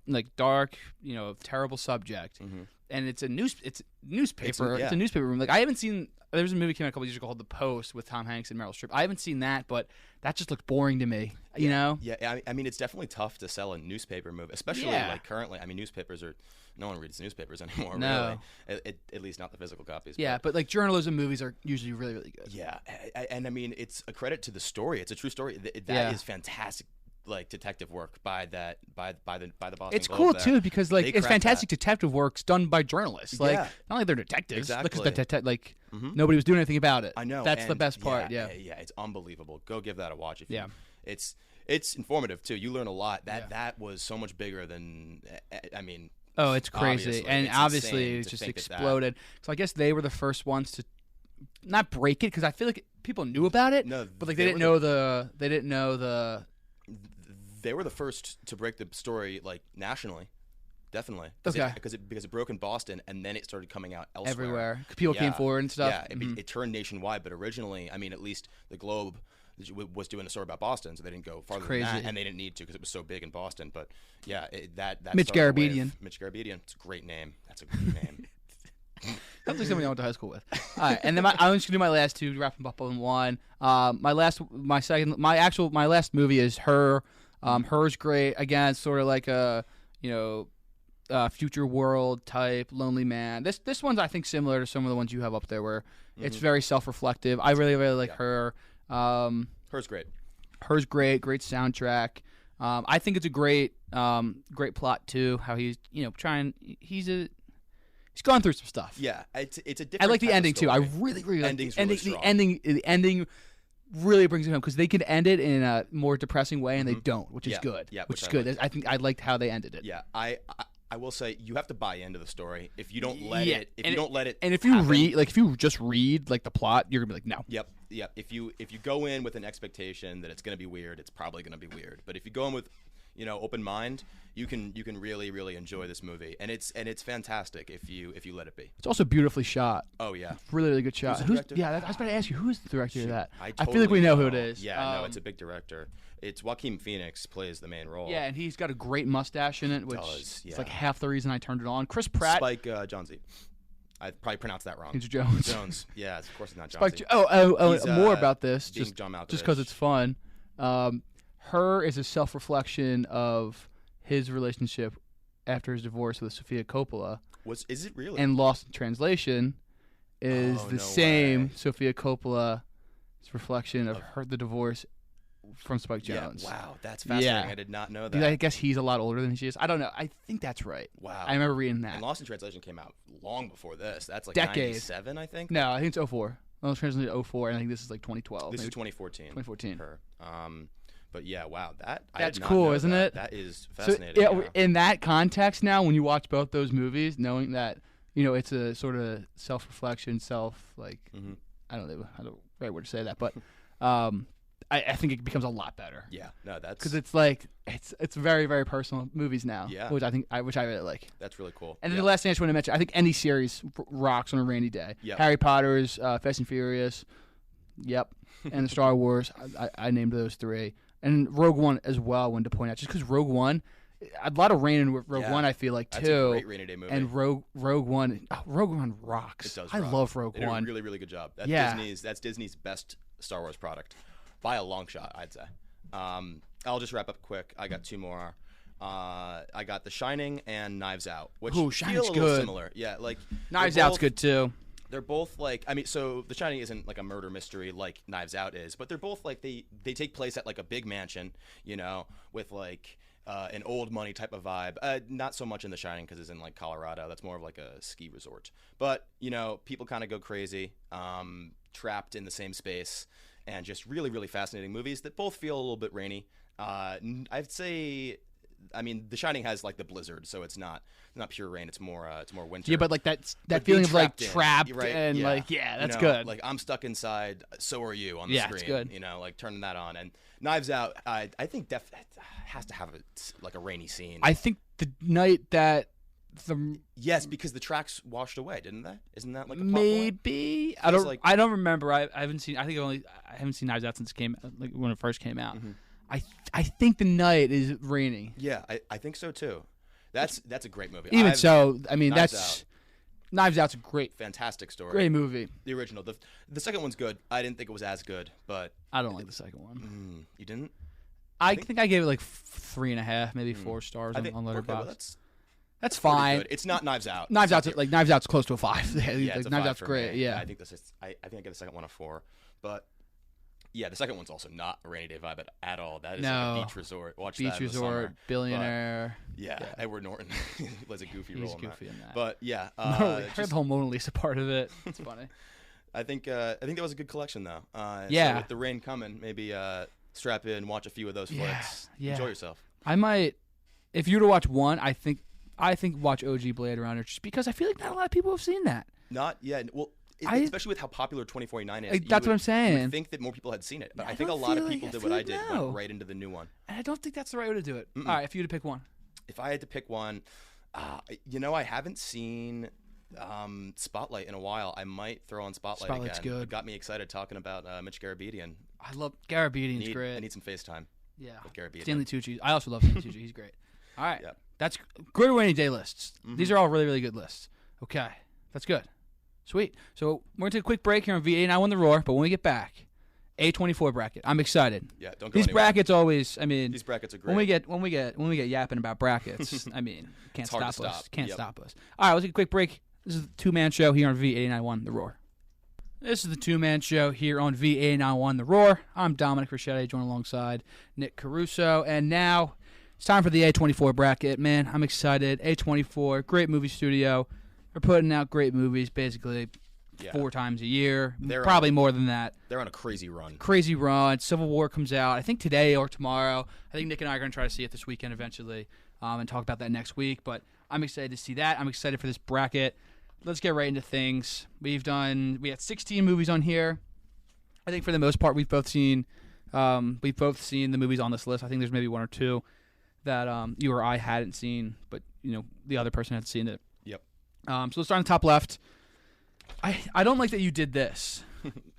terrible subject, and it's a newspaper. It's a newspaper room. Like I haven't seen. There was a movie came out a couple years ago called The Post with Tom Hanks and Meryl Streep. I haven't seen that, but that just looked boring to me. You know? Yeah. I mean, it's definitely tough to sell a newspaper movie, especially like currently. I mean, no one reads newspapers anymore. No. Really. At least not the physical copies. Yeah, but like journalism movies are usually really, really good. Yeah, and I mean, it's a credit to the story. It's a true story. That is fantastic. Like detective work by the Boston It's Globe cool there. too because like They it's cracked fantastic that. detective works done by journalists. Like Yeah. not like they're detectives, Exactly. because nobody was doing anything about it. I know That's the and best part. Yeah. It's unbelievable. Go give that a watch. If Yeah. it's It's informative too. You learn a lot. That was so much bigger than. I mean. Oh, it's crazy, Obviously. and It's obviously insane it to just think that exploded. So I guess they were the first ones to not break it, because I feel like people knew about it, No, but like they didn't know the They were the first to break the story like nationally, definitely. Okay. Because it broke in Boston, and then it started coming out elsewhere. everywhere. People came forward and stuff. Yeah, it turned nationwide, but originally, I mean, at least the Globe was doing a story about Boston, so they didn't go farther than that, and they didn't need to because it was so big in Boston. But yeah, that Mitch started the wave. Garabedian. Mitch Garabedian. It's a great name. That's a great name. Sounds like somebody I went to high school with. All right, and then I'm just gonna do my last two, wrap them up in one. My last movie is Her. Her's great. Again, it's sort of like a future world type Lonely Man. This one's I think similar to some of the ones you have up there, where it's very self-reflective. I really like Her. Her's great. Her's great. Great soundtrack. I think it's a great plot too. How he's he's gone through some stuff. Yeah, it's a different. I like the type of ending too. story. I really like Ending's the ending. really strong. The ending really brings it home, because they could end it in a more depressing way, and they don't, which is good. Yeah, which is good. I think I liked how they ended it. Yeah, I will say you have to buy into the story. If you don't let it, and if happen, you just read the plot, you're gonna be like, no. Yep. If you go in with an expectation that it's gonna be weird, it's probably gonna be weird. But if you go in with open mind, you can really really enjoy this movie, and it's fantastic if you let it be. It's also beautifully shot. Oh yeah, really good shot. Who's the director? I was about to ask you, who's the director of that? I feel like we know who it is. Yeah, no, it's a big director. It's Joaquin Phoenix plays the main role. Yeah, and he's got a great mustache in it, which is like half the reason I turned it on. Chris Pratt. Spike Jonze. I probably pronounced that wrong. It's Jones. Jones. Yeah, of course it's not Spike. Jones. More about this, just John Malkovich. Just because it's fun. Her is a self-reflection of his relationship after his divorce with Sofia Coppola. Is it really? And Lost in Translation is the same way. Sofia Coppola's reflection of the divorce from Spike Jonze. Yeah, wow, that's fascinating. Yeah. I did not know that. I guess he's a lot older than she is. I don't know. I think that's right. Wow. I remember reading that. And Lost in Translation came out long before this. That's like Decades. 97, I think. No, I think it's 04. Lost in Translation 04, and I think this is like 2012. This maybe. is 2014. 2014. Her. But yeah, wow, that's cool, isn't it? That is fascinating. So, in that context now, when you watch both those movies, knowing that it's a sort of self-reflection, I don't know the right word to say that, but I think it becomes a lot better. Yeah, no, that's because it's very very personal movies now. Yeah, which I really like. That's really cool. And then the last thing I just want to mention, I think any series rocks on a rainy day. Yep. Harry Potter's, Fast and Furious, yep, and the Star Wars. I named those three. And Rogue One as well, I wanted to point out, just because Rogue One, a lot of rain in Rogue One, I feel like, too. That's a great rainy day movie. And Rogue One rocks. It does. I love Rogue One. They did a really, really good job. That's Disney's best Star Wars product, by a long shot, I'd say. I'll just wrap up quick. I got two more. I got The Shining and Knives Out, which feel a little similar. Yeah, like Knives Out's good too. They're both so The Shining isn't like a murder mystery like Knives Out is, but they're both like they take place at like a big mansion, with like an old money type of vibe. Not so much in The Shining because it's in like Colorado. That's more of like a ski resort. But people kind of go crazy, trapped in the same space, and just really really fascinating movies that both feel a little bit rainy. I'd say. I mean, The Shining has like the blizzard, so it's not pure rain. It's more winter. Yeah, but like that feeling of like trapped right? and that's good. Like I'm stuck inside. So are you on the screen? It's good. Like turning that on. And Knives Out, I think has to have like a rainy scene. I think the night that yes, because the tracks washed away, didn't they? Isn't that like a plot maybe? Point? I don't remember. I haven't seen. I haven't seen Knives Out since it came like when it first came out. Mm-hmm. I think the night is raining. Yeah, I think so too. That's a great movie. Knives Out's a great, fantastic story. Great movie. The original. The second one's good. I didn't think it was as good, but I don't like the second one. You didn't? I think I gave it like 3.5, maybe 4 stars on Letterboxd. Okay, well, that's fine. Good. It's not Knives Out. Knives Out's close to a 5. Yeah, like, Knives Out's great. Me. Yeah, I think I think I give the second one a 4, but. Yeah, the second one's also not a rainy day vibe at all. That is like a beach resort. Watch that in the summer. Billionaire. But, yeah, Edward Norton was a goofy role in that. that. But yeah, I heard the whole Mona Lisa part of it. It's funny. I think that was a good collection though. Yeah. So with the rain coming, maybe strap in, watch a few of those flicks, enjoy yourself. I might, if you were to watch one, I think watch OG Blade Runner, just because I feel like not a lot of people have seen that. Not yet. Well, especially with how popular 2049 is. That's what I'm saying. You would think that more people had seen it, but I think a lot of people did what I did, went right into the new one. And I don't think that's the right way to do it. All right, if you had to pick one. If I had to pick one, I haven't seen Spotlight in a while. I might throw on Spotlight Spotlight's again. good. It got me excited talking about Mitch Garabedian. I love Garabedian's great. I need some FaceTime. Yeah. With Garabedian. Stanley Tucci. I also love Stanley Tucci. He's great. All right. Yep. That's good rainy day lists. These are all really, really good lists. Okay. That's good. Sweet. So we're going to take a quick break here on V89 on the Roar, but when we get back, A24 bracket. I'm excited. Yeah, don't go These anywhere. brackets always, I mean, these brackets are great. When we get yapping about brackets, I mean, can't It's hard stop to us. stop. Can't stop us. All right, let's take a quick break. This is the two-man show here on V89.1 The Roar. This is the two-man show here on V89.1 The Roar. I'm Dominic Richetti, joined alongside Nick Caruso, and now it's time for the A24 bracket. Man, I'm excited. A24, great movie studio. They're putting out great movies basically 4 times a year, probably more than that. They're on a crazy run. Crazy run. Civil War comes out, I think today or tomorrow. I think Nick and I are going to try to see it this weekend eventually and talk about that next week. But I'm excited to see that. I'm excited for this bracket. Let's get right into things. We had 16 movies on here. I think for the most part we've both seen the movies on this list. I think there's maybe one or two that you or I hadn't seen, but the other person had seen it. Yep. So let's start on the top left. I don't like that you did this.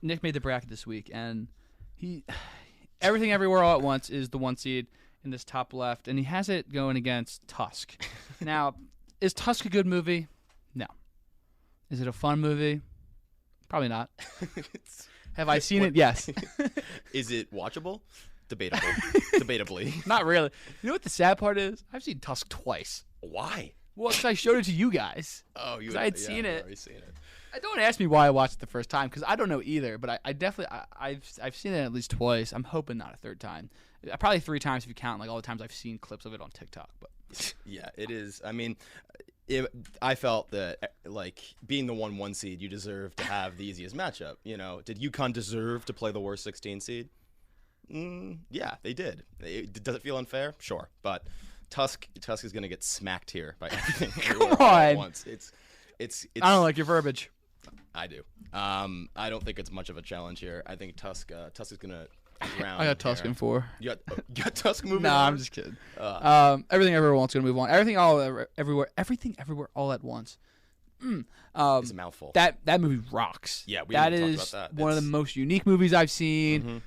Nick made the bracket this week, and Everything Everywhere All at Once is the 1 seed in this top left, and he has it going against Tusk. Now, is Tusk a good movie? No. Is it a fun movie? Probably not. Have I seen it? Yes. Is it watchable? Debatable. Debatably. Not really. You know what the sad part is? I've seen Tusk twice. Why? Well, because I showed it to you guys. Oh, you I'd seen it. Already seen it. Don't ask me why I watched it the first time, because I don't know either. But I definitely I've seen it at least twice. I'm hoping not a third time. Probably 3 times if you count all the times I've seen clips of it on TikTok. But yeah, it is. I mean, I felt that being the 1 seed, you deserve to have the easiest matchup. Did UConn deserve to play the worst 16 seed? Yeah, they did. Does it feel unfair? Sure, but Tusk is going to get smacked here by everything. Come on. Once. It's. I don't like your verbiage. I do. I don't think it's much of a challenge here. I think Tusk is going to round. I got Tusk in 4. You got Tusk moving. Nah, on? I'm just kidding. Everything Everywhere All at Once going to move on. Everything Everywhere All at Once. It's a mouthful. That movie rocks. Yeah, that is one of the most unique movies I've seen.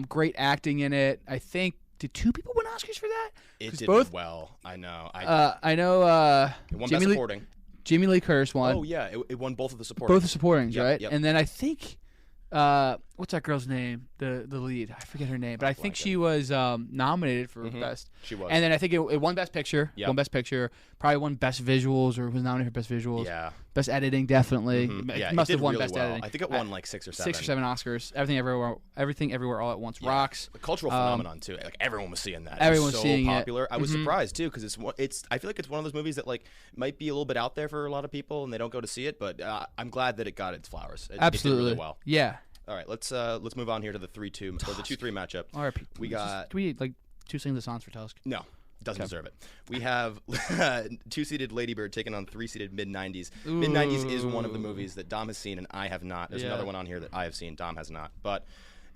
Great acting in it. I think did 2 people win Oscars for that? It did well. I know. I know. It won Best Supporting. Jamie Lee Curtis won. Oh yeah, it won both of the supporting. Both the supportings, right? Yep. And then I think, what's that girl's name? The lead. I forget her name, but I think she was nominated for best. She was. And then I think it won Best Picture. Yep. Won Best Picture. Probably won Best Visuals, or was nominated for Best Visuals. Yeah. Best Editing, definitely. Yeah, it must did have won really Best well. Editing. I think it won 6 or 7. 6 or 7 Oscars. Everything Everywhere All at Once rocks. A cultural phenomenon too. Everyone was seeing that. Everyone's it was so seeing popular. it. I was surprised too, because it's. I feel like it's one of those movies that might be a little bit out there for a lot of people, and they don't go to see it. But I'm glad that it got its flowers. Absolutely. It did really well. Yeah. All right, let's move on here to the 3-2 or the 2-3 matchup. RIP. We got. Can we 2 sing the songs for Tusk? No. Doesn't deserve it. We have 2-seeded Lady Bird taking on 3-seeded Mid-90s. Mid-90s is one of the movies that Dom has seen and I have not. There's another one on here that I have seen, Dom has not. But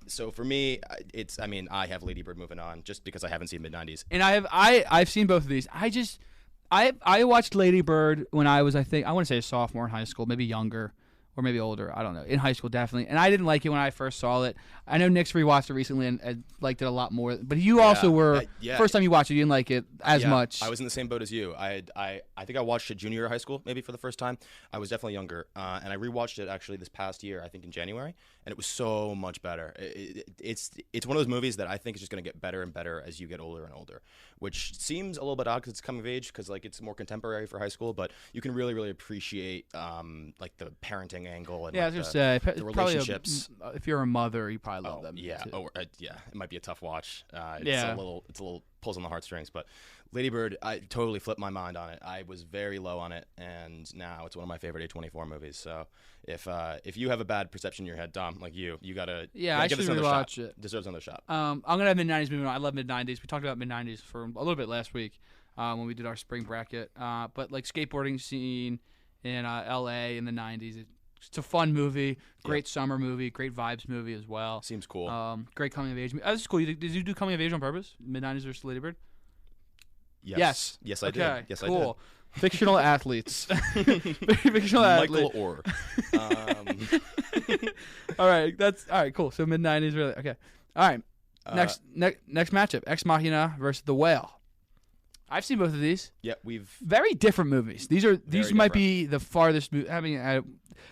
so for me, I have Lady Bird moving on just because I haven't seen Mid-90s. And I've seen both of these. I watched Lady Bird when I was, I want to say a sophomore in high school, maybe younger. Or maybe older, I don't know. In high school, definitely. And I didn't like it when I first saw it. I know Nick's rewatched it recently and liked it a lot more. But you also were, first time you watched it, you didn't like it as much. I was in the same boat as you. I think I watched it junior year of high school, maybe for the first time. I was definitely younger. And I rewatched it actually this past year, I think in January. And it was so much better. It's one of those movies that I think is just going to get better and better as you get older and older. Which seems a little bit odd because it's coming of age, because it's more contemporary for high school. But you can really, really appreciate the parenting young angle and Yeah, I was gonna say the relationships. If you're a mother, you probably love them. Yeah, too. yeah. It might be a tough watch. It's Yeah. a little pulls on the heartstrings, but Lady Bird, I totally flipped my mind on it. I was very low on it, and now it's one of my favorite A24 movies. So if you have a bad perception in your head, Dom, like you gotta I give should this another shot. rewatch it. Deserves another shot. I'm gonna have mid-90s moving on. I love mid-90s. We talked about mid-90s for a little bit last week when we did our spring bracket. But like skateboarding scene in L.A. in the 90s, it's a fun movie, great summer movie, great vibes movie as well. Seems cool. Great coming of age. This is cool. Did you do coming of age on purpose? Mid-90s versus Lady Bird? Yes, I did. Yes, cool. I did. Fictional athletes. Fictional Michael athlete. Orr. All right. Cool. So mid-90s, really. Okay. All right. Next matchup: Ex Machina versus The Whale. I've seen both of these. Yeah, very different movies. These might be the farthest.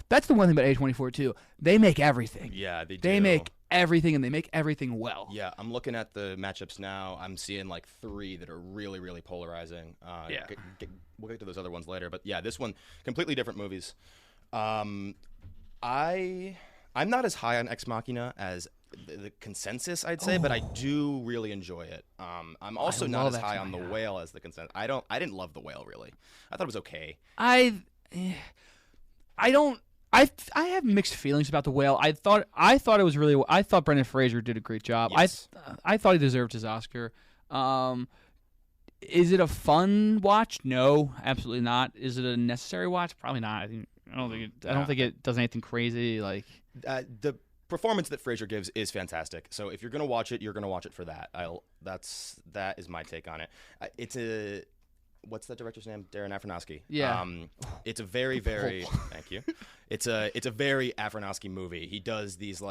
That's the one thing about A24 too. They make everything. Yeah, they do. They make everything, and they make everything well. Yeah, I'm looking at the matchups now. I'm seeing like 3 that are really, really polarizing. We'll get to those other ones later, but yeah, this one completely different movies. I'm not as high on Ex Machina as the consensus, I'd say, but I do really enjoy it. I'm also not as high on The Whale as the consensus. I didn't love The Whale really. I thought it was okay. I have mixed feelings about The Whale. I thought it was really. I thought Brendan Fraser did a great job. Yes. I thought he deserved his Oscar. Is it a fun watch? No, absolutely not. Is it a necessary watch? Probably not. I don't think it does anything crazy. Like the performance that Fraser gives is fantastic. So if you're gonna watch it, you're gonna watch it for that. That is my take on it. What's that director's name? Darren Aronofsky. Yeah. It's a very, very thank you. It's a very Aronofsky movie. He does these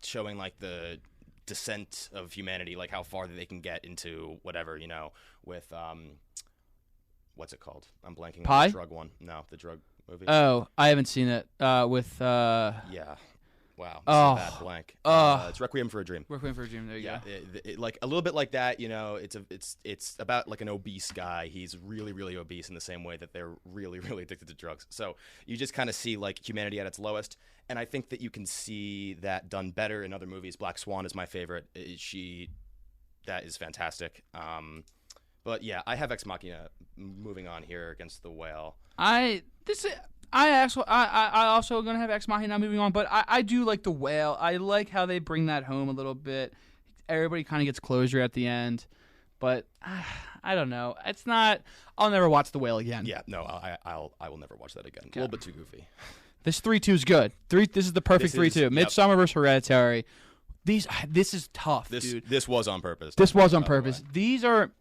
showing like the descent of humanity, like how far they can get into whatever, with what's it called? I'm blanking Pi? on the drug one. No, the drug movie. Oh, I haven't seen it. With yeah. Wow, bad blank. It's Requiem for a Dream. Requiem for a Dream. There you go. It, like a little bit like that. It's about like an obese guy. He's really, really obese in the same way that they're really, really addicted to drugs. So you just kind of see like humanity at its lowest, and I think that you can see that done better in other movies. Black Swan is my favorite. That is fantastic. But yeah, I have Ex Machina moving on here against The Whale. I also gonna have Ex Machina moving on, but I do like The Whale. I like how they bring that home a little bit. Everybody kind of gets closure at the end, but I don't know. It's not. I'll never watch The Whale again. Yeah, no, I will never watch that again. Okay. A little bit too goofy. This 3-2 is good. This is the perfect 3-2. Midsommar versus Hereditary. This is tough, dude. This was on purpose. This was on purpose. These are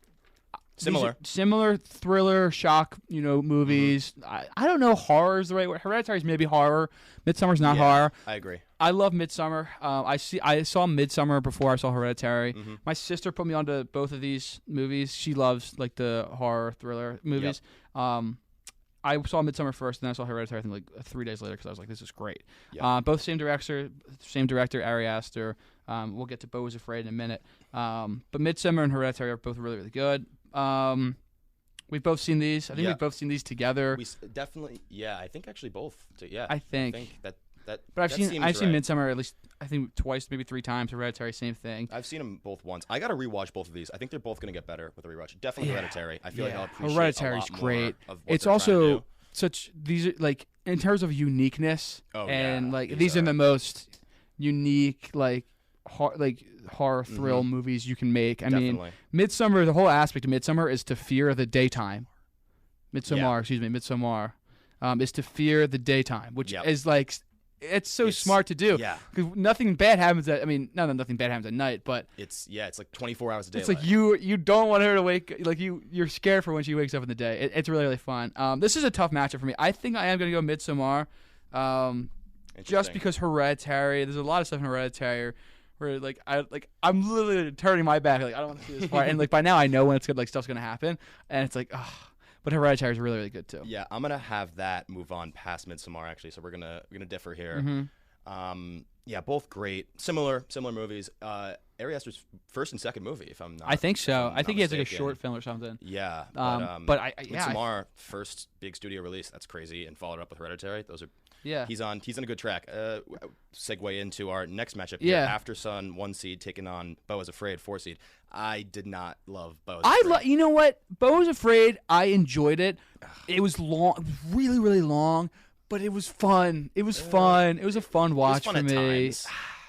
similar thriller shock, movies. Mm-hmm. I don't know, horror is the right word. Hereditary is maybe horror. Midsommar's not horror. I agree. I love Midsommar. I saw Midsommar before I saw Hereditary. Mm-hmm. My sister put me onto both of these movies. She loves like the horror thriller movies. Yep. I saw Midsommar first, and then I saw Hereditary I think like 3 days later because I was like, this is great. Yep. Both same director, Ari Aster. We'll get to Beau Was Afraid in a minute. But Midsommar and Hereditary are both really, really good. We've both seen these. I think we've both seen these together. We definitely, I think actually both. Yeah, I think that. But I've seen Midsommar at least I think twice, maybe 3 times. Hereditary, same thing. I've seen them both once. I got to rewatch both of these. I think they're both going to get better with a rewatch. Definitely Hereditary. I feel like I'll appreciate Hereditary's a lot great. more of what it's they're also these are like in terms of uniqueness these are the most unique horror thrill movies you can make. I mean, Midsommar, the whole aspect of Midsommar is to fear the daytime. Midsommar is to fear the daytime, which is like, it's smart to do. Yeah. Because nothing bad happens not that nothing bad happens at night, but it's like 24 hours a day. It's like you don't want her to wake, like you're scared for when she wakes up in the day. It's really, really fun. This is a tough matchup for me. I think I am going to go Midsommar, just because Hereditary, there's a lot of stuff in Hereditary where I'm literally turning my back, like I don't want to see this part, and like by now I know when it's good, like stuff's gonna happen, and it's like, but Hereditary is really, really good too. Yeah, I'm gonna have that move on past Midsommar actually, so we're gonna differ here. Mm-hmm. Yeah, both great. Similar movies. Ari Aster's first and second movie, if I'm not. I think so. I think he has like a mistaken. short film or something. Yeah, but Midsommar, first big studio release. That's crazy, and followed up with Hereditary. Those are. Yeah. He's on a good track. Segue into our next matchup. Yeah. Here. After Sun, 1 seed, taking on Beau is Afraid, 4 seed. I did not love Beau is Afraid. You know what? Beau is Afraid. I enjoyed it. It was long, really, really long, but it was fun. It was fun. It was a fun watch for me. It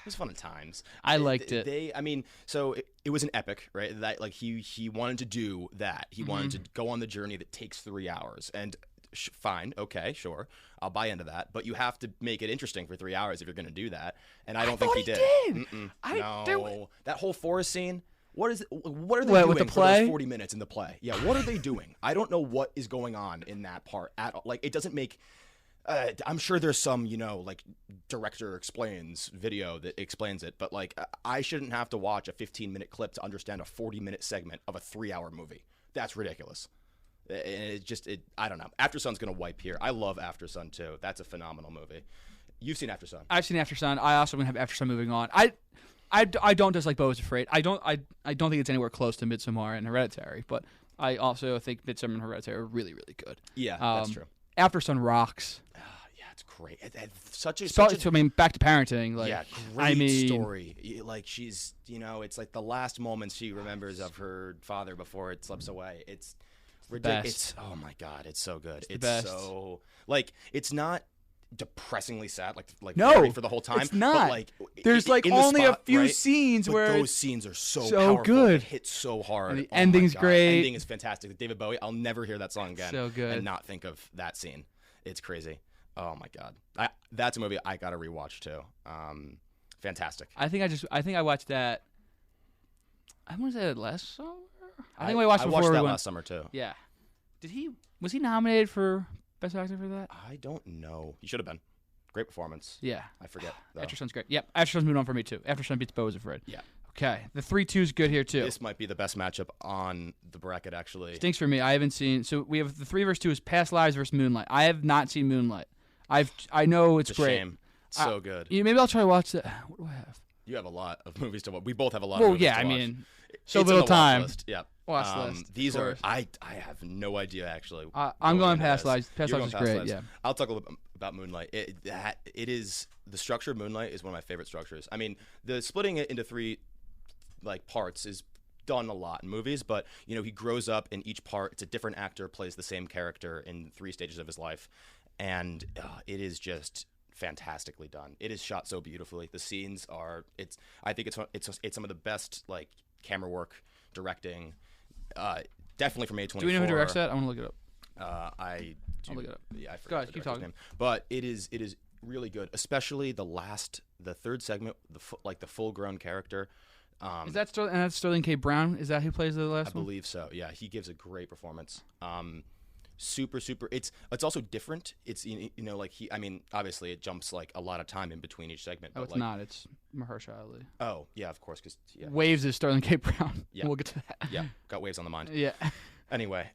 was fun at times. I liked it. It was an epic, right? That like he wanted to do that. He wanted to go on the journey that takes 3 hours. And fine, okay, sure, I'll buy into that. But you have to make it interesting for 3 hours if you're going to do that. And I don't think he did. No, that whole forest scene. What are they doing with the for play? those 40 minutes in the play? Yeah, what are they doing? I don't know what is going on in that part at all. Like, it doesn't make. I'm sure there's some, like director explains video that explains it, but like I shouldn't have to watch a 15-minute clip to understand a 40-minute segment of a 3-hour movie. That's ridiculous. And I don't know. After Sun's gonna wipe here. I love After Sun too. That's a phenomenal movie. You've seen After Sun. I've seen After Sun. I also am gonna have After Sun moving on. I don't dislike Beau is Afraid. I don't think it's anywhere close to Midsommar and Hereditary, but I also think Midsommar and Hereditary are really, really good. Yeah, that's true. After Sun rocks. Yeah, it's great. Such a back to parenting. Like, yeah, great story. Like she's, it's like the last moments she remembers of her father before it slips away. It's ridiculous. Oh my God, it's so good. It's so like it's not depressingly sad like no for the whole time. It's not. But like there's like only a few scenes but where those scenes are so powerful. Good. It hits so hard. And the ending's great. The ending is fantastic. David Bowie. I'll never hear that song again. So good. And not think of that scene. It's crazy. Oh my God. That's a movie I gotta rewatch too. Fantastic. I think I watched that. I want to say that last summer. I think I watched that last summer too. Yeah. Was he nominated for Best Actor for that? I don't know. He should have been. Great performance. Yeah. I forget. After Sun's great. Yep. After Sun's moving on for me too. After Sun beats Beau is Afraid. Yeah. Okay. The 3-2 is good here too. This might be the best matchup on the bracket actually. Stinks for me. I haven't seen. So we have the 3 versus 2 is Past Lives versus Moonlight. I have not seen Moonlight. I know it's great. Shame. It's so good. Maybe I'll try to watch that. What do I have? You have a lot of movies to watch. We both have a lot. Well, of movies yeah. to I watch. mean, so it's little on the time. Watch list. Yeah. Watch list. These are. I have no idea actually. I'm going Past Lives. Past Lives is great. Lives. Yeah. I'll talk a little bit about Moonlight. It is the structure of Moonlight is one of my favorite structures. I mean, the splitting it into 3 like parts is done a lot in movies, but he grows up in each part. It's a different actor plays the same character in 3 stages of his life, and it is just fantastically done. It is shot so beautifully. The scenes are. I think it's some of the best like camera work, directing. Definitely from A24. Do we know who directs that? I want to look it up. I'll look it up. Yeah, I forgot. Go ahead, keep talking. Name. But it is really good, especially the 3rd segment, the full-grown character. Is that that's Sterling K. Brown? Is that who plays the last one? I believe so. Yeah, he gives a great performance. Super. It's also different. It's like he. I mean, obviously it jumps like a lot of time in between each segment. Oh, but it's like, not. It's Mahershala Ali. Oh yeah, of course. Because Waves is Sterling K. Brown. Yeah, we'll get to that. Yeah, got Waves on the mind. Yeah. Anyway,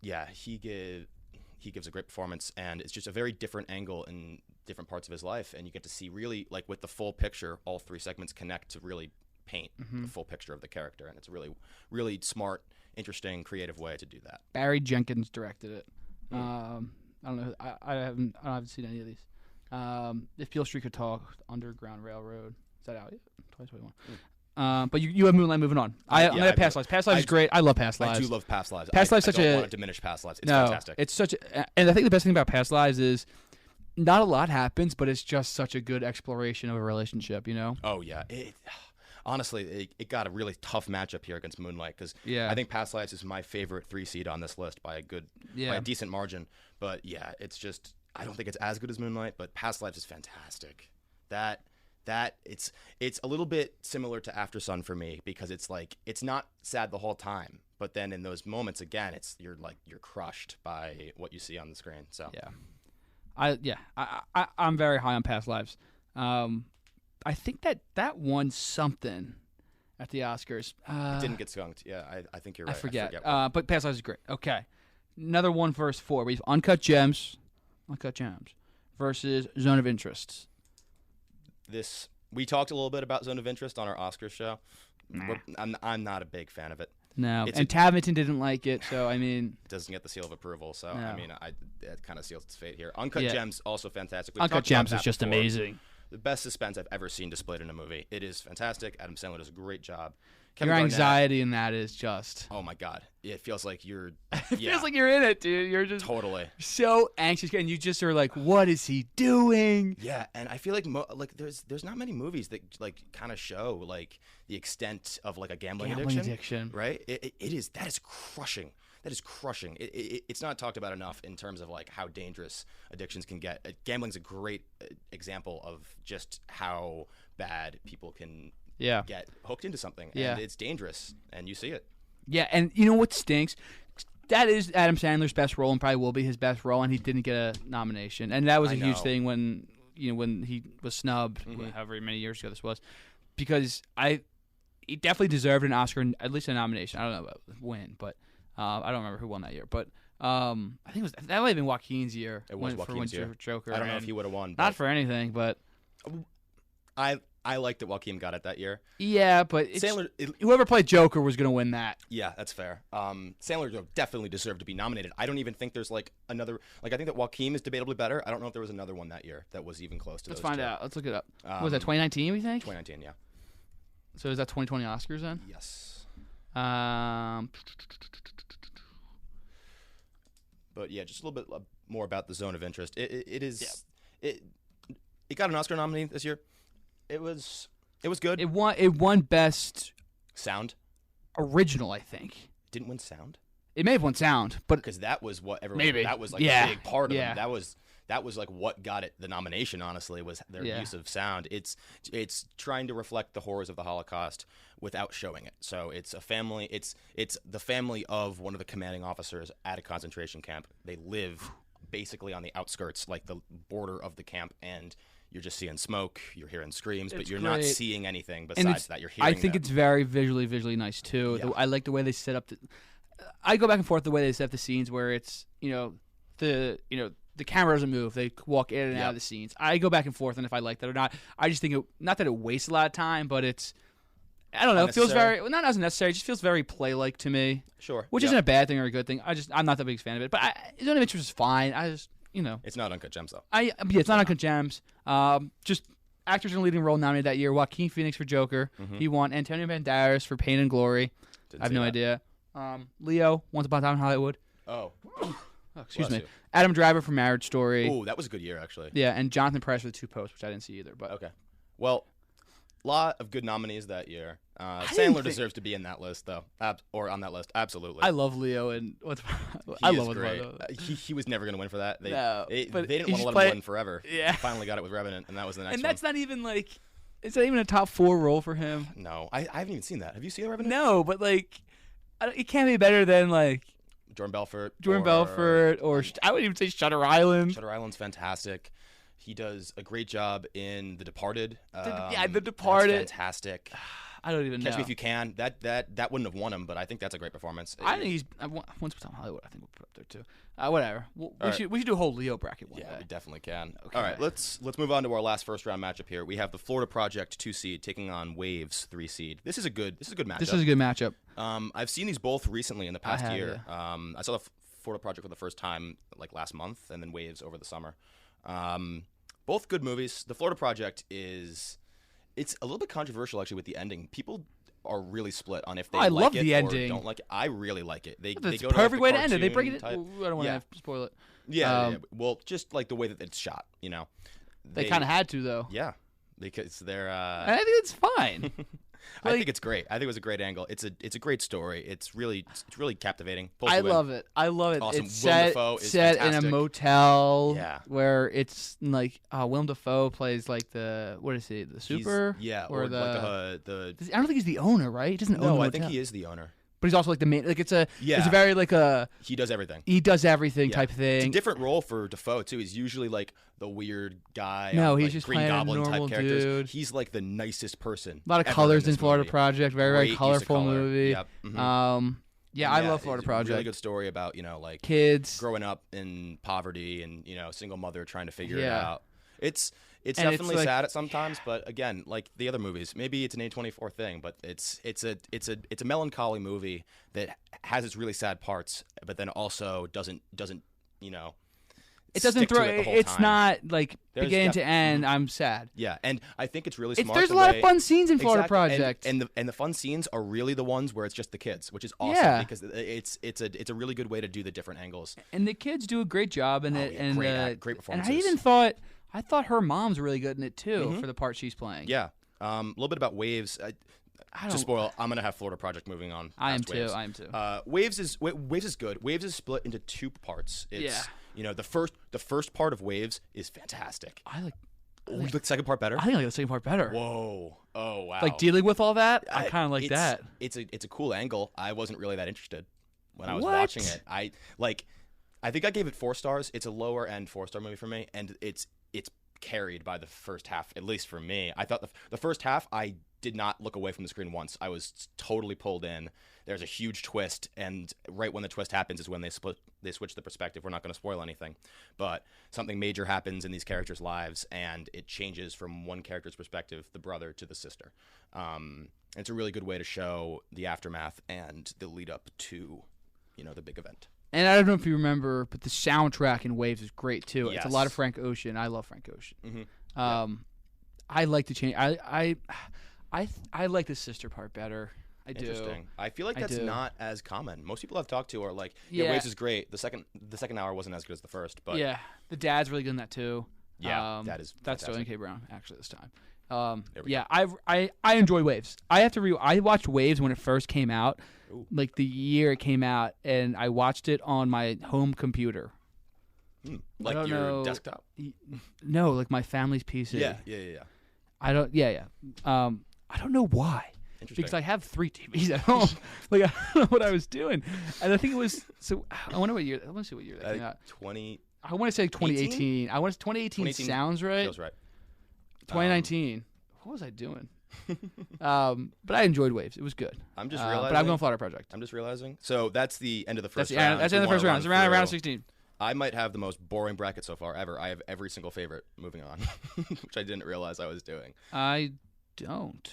yeah, he gives a great performance, and it's just a very different angle in different parts of his life, and you get to see really like with the full picture, all 3 segments connect to really paint the full picture of the character, and it's a really, really smart, interesting, creative way to do that. Barry Jenkins directed it. I don't know. I haven't seen any of these. If Beale Street Could Talk, Underground Railroad. Is that out yet? 2021. But you have Moonlight moving on. I'm gonna have Past Lives. Past Lives is great. I love Past Lives. I do love Past Lives. Past Lives I don't want to diminish Past Lives. It's fantastic. It's such and I think the best thing about Past Lives is not a lot happens, but it's just such a good exploration of a relationship. Oh yeah. Honestly, it got a really tough matchup here against Moonlight because I think Past Lives is my favorite 3 seed on this list by a decent margin. But yeah, it's just I don't think it's as good as Moonlight, but Past Lives is fantastic. That it's a little bit similar to After Sun for me because it's like it's not sad the whole time, but then in those moments again, you're crushed by what you see on the screen. So I'm very high on Past Lives. I think that won something at the Oscars. It didn't get skunked. Yeah, I think you're right. I forget. But Past Lives is great. Okay. Another 1 versus 4. We have Uncut Gems versus Zone of Interest. we talked a little bit about Zone of Interest on our Oscars show. Nah. I'm not a big fan of it. No, and Tavington didn't like it, so I mean, it doesn't get the seal of approval. So no. I mean, it kind of seals its fate here. Uncut Yeah. Gems also fantastic. Uncut Gems is just amazing. The best suspense I've ever seen displayed in a movie. It is fantastic. Adam Sandler does a great job. Your anxiety in that is just. Oh my God! It feels like you're. It feels like you're in it, dude. You're just totally so anxious, and you just are like, "What is he doing?" Yeah, and I feel like there's not many movies that like kind of show like the extent of like a gambling addiction, right? That is crushing. That is crushing. It's not talked about enough in terms of like how dangerous addictions can get. Gambling's a great example of just how bad people can. Yeah. Get hooked into something, and it's dangerous, and you see it. Yeah, and you know what stinks? That is Adam Sandler's best role, and probably will be his best role, and he didn't get a nomination, and that was a huge thing when he was snubbed, however many years ago this was, because he definitely deserved an Oscar, at least a nomination. I don't know about win, but I don't remember who won that year, but I think that might have been Joaquin's year. It was Joaquin's year. Joker. I don't know if he would have won. Not for anything, but I liked that Joaquin got it that year. Yeah, but whoever played Joker was going to win that. Yeah, that's fair. Sandler definitely deserved to be nominated. I don't even think there's like another. Like I think that Joaquin is debatably better. I don't know if there was another one that year that was even close to. Let's find out. Let's look it up. Was that 2019? We think 2019. Yeah. So is that 2020 Oscars then? Yes. But yeah, just a little bit more about the Zone of Interest. It got an Oscar nominee this year. It was good. It won best sound original, I think. Didn't win sound. It may have won sound, but because that was what everyone. Maybe that was like a big part of it. That was like what got it the nomination. Honestly, was their use of sound. It's trying to reflect the horrors of the Holocaust without showing it. So it's a family. It's the family of one of the commanding officers at a concentration camp. They live basically on the outskirts, like the border of the camp, and you're just seeing smoke, you're hearing screams, but you're not seeing anything besides that. You're hearing. I think it's very visually nice too. Yeah. I like the way they set up. I go back and forth the way they set up the scenes where it's the camera doesn't move. They walk in and out of the scenes. I go back and forth on if I like that or not. I just think not that it wastes a lot of time, but it's. I don't know. It feels not as necessary. It just feels very play-like to me. Sure. Which isn't a bad thing or a good thing. I'm not the biggest fan of it, but Zone of Interest is fine. It's not Uncut Gems though. It's not Uncut Gems. Just actors in a leading role nominated that year. Joaquin Phoenix for Joker. He won. Antonio Banderas for Pain and Glory. I have no idea. Leo, Once Upon a Time in Hollywood. Oh, excuse me. Adam Driver for Marriage Story. Oh, that was a good year actually. Yeah, and Jonathan Pryce for The Two Popes, which I didn't see either. But okay. Well, lot of good nominees that year. Sandler deserves to be in that list, though, or on that list. Absolutely. I love Leo, and I love great. He was never going to win for that. They didn't want to let him win forever. Yeah. He finally got it with Revenant, and that was the next one. And that's not even like, it's not even a top 4 role for him. No, I haven't even seen that. Have you seen Revenant? No, but like, it can't be better than like Jordan Belfort, or I would even say Shutter Island. Shutter Island's fantastic. He does a great job in The Departed. The Departed. That's fantastic. I don't even know. Catch Me If You Can. That wouldn't have won him, but I think that's a great performance. I think he's Once Upon a Time in Hollywood. I think we'll put up there too. Whatever. We should do a whole Leo bracket one day. Yeah, we definitely can. Okay. All right, let's move on to our last first round matchup here. We have the Florida Project 2 seed taking on Waves 3 seed. This is a good matchup. This is a good matchup. I've seen these both recently in the past year. Yeah. I saw the Florida Project for the first time like last month, and then Waves over the summer. Both good movies. The Florida Project it's a little bit controversial actually with the ending. People are really split on if they like it or don't like it. I really like it. They go to perfect way to end it. They cartoon break it. type. I don't want to spoil it. Yeah. Well, just like the way that it's shot, They kind of had to though. Yeah, because they're. I think it's fine. I think it's great. I think it was a great angle. It's a great story. It's really captivating. I love it. Awesome. It's set in a motel. Yeah. Where it's like Willem Dafoe plays like the super. Or the. I don't think he's the owner, right? He doesn't own the motel. I think he is the owner. But he's also like the main. Like it's a very like a. He does everything. He does everything type thing. It's a different role for Dafoe too. He's usually like the weird guy. No, on, he's like, just Green playing Goblin a normal type characters. dude. He's like the nicest person. A lot of colors in Florida movie. Project. Very colorful movie. Yep. Mm-hmm. I love Florida Project. Really good story about like kids growing up in poverty and single mother trying to figure it out. It's And it's definitely like- sad at sometimes, but again, like the other movies, maybe it's an A24 thing, but it's a melancholy movie that has its really sad parts, but then also doesn't you know. It doesn't stick throw. to it the whole It's time. not like There's beginning to def- end. I'm sad. Yeah, and I think it's really It's, smart. there's the a lot way- of fun scenes in Florida Exactly, Project. and the fun scenes are really the ones where it's just the kids, which is awesome Yeah. because it's a really good way to do the different angles. And the kids do a great job in it. yeah, And great And performances. I thought her mom's really good in it too for the part she's playing. Yeah, a little bit about Waves. I To don't. spoil, I'm gonna have Florida Project moving on. I am past too. Waves. I am too. Waves is good. Waves is split into two parts. It's, Yeah. You know, the first part of Waves is fantastic. I like. You like the second part better? I think I like the second part better. Whoa! Oh wow! Like dealing with all that, I kind of like that. It's a cool angle. I wasn't really that interested when I was What? watching it. I think I gave it 4 stars. It's a lower end 4-star movie for me, and it's carried by the first half, at least for me. I thought the first half, I did not look away from the screen once. I was totally pulled in. There's a huge twist, and right when the twist happens is when they switch the perspective. We're not going to spoil anything, but something major happens in these characters' lives, and it changes from one character's perspective, the brother, to the sister. It's a really good way to show the aftermath and the lead up to, the big event. And I don't know if you remember, but the soundtrack in Waves is great too. It's a lot Yes. of Frank Ocean. I love Frank Ocean. Mm-hmm. I like to change. I like the sister part better. I do. Interesting. I feel like I that's do. not as common. Most people I've talked to are like, Yeah. Waves is great. The second hour wasn't as good as the first, but Yeah, the dad's really good in that too. Yeah, Dad is that's Sterling fantastic. K. Brown actually this time. There we Yeah, I enjoy Waves. I have to I watched Waves when it first came out, Ooh. like the year it came out, and I watched it on my home computer. Like don't your know. desktop. No, like my family's PC. Yeah. I don't. Yeah. I don't know why. Interesting. Because I have 3 TVs at home. Like I don't know what I was doing, and I think it was. So I wonder what year. I want to see what year that came out. 20 I want to say 2018. I want to 2018 sounds right. feels right. 2019. What was I doing? But I enjoyed Waves. It was good. I'm just But realizing. I'm going Florida Project. I'm just realizing. So that's the end of the That's first the round. end. That's the end of the We first wanna round. It's run round of through- 16. I might have the most boring bracket so far ever. I have every single favorite moving on, which I didn't realize I was doing. I don't.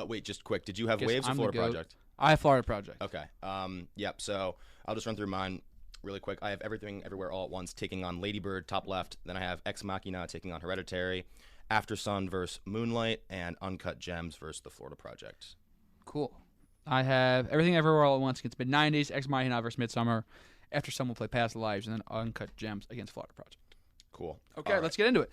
Wait, just quick. Did you have Guess Waves or I'm the Florida goat. Project? I have Florida Project. Okay. Yep. So I'll just run through mine really quick. I have Everything Everywhere All at Once taking on Lady Bird, top left. Then I have Ex Machina taking on Hereditary, After Sun versus Moonlight, and Uncut Gems versus The Florida Project. Cool. I have Everything Everywhere All at Once against Mid-90s, Ex Machina versus Midsummer. After Sun will play Past Lives, and then Uncut Gems against Florida Project. Cool. Okay, All right. let's get into it.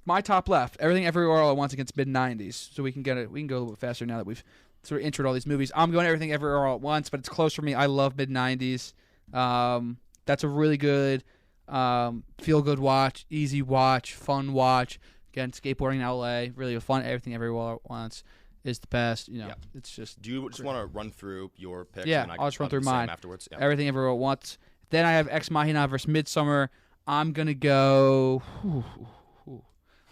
My top left, Everything Everywhere All at Once against Mid-90s. So we can go a little bit faster now that we've sort of introed all these movies. I'm going Everything Everywhere All at Once, but it's close for me. I love Mid-90s. That's a really good feel-good watch, easy watch, fun watch. Again, skateboarding in LA, really a fun Everything Everywhere All at Once is the best. Yeah. It's just Do you just want to run through your picks? Yeah, and I'll just run through do the same mine. afterwards. Yeah. Everything Everywhere at Once. Then I have Ex Machina versus Midsummer. I'm gonna go.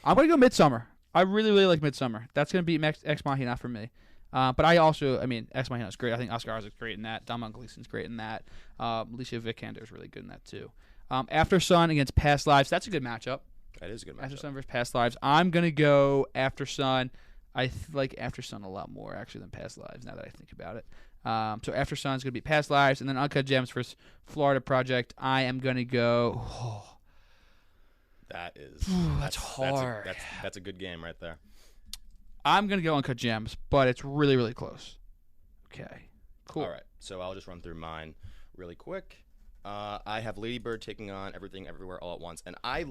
I'm gonna go Midsummer. I really, really like Midsummer. That's gonna beat Ex Machina for me. But I also, Ex Machina is great. I think Oscar Isaac's great in that. Dominic Gleeson's great in that. Alicia Vikander is really good in that too. After Sun against Past Lives. That's a good matchup. That is a good matchup. After Sun versus Past Lives. I'm gonna go After Sun. I like After Sun a lot more actually than Past Lives. Now that I think about it. So After Sun is gonna be Past Lives, and then Uncut Gems versus Florida Project. I am gonna go. That is. That's hard. That's a good game right there. I'm gonna go Uncut Gems, but it's really, really close. Okay, cool. All right. So I'll just run through mine really quick. I have Lady Bird taking on Everything Everywhere All at Once, and I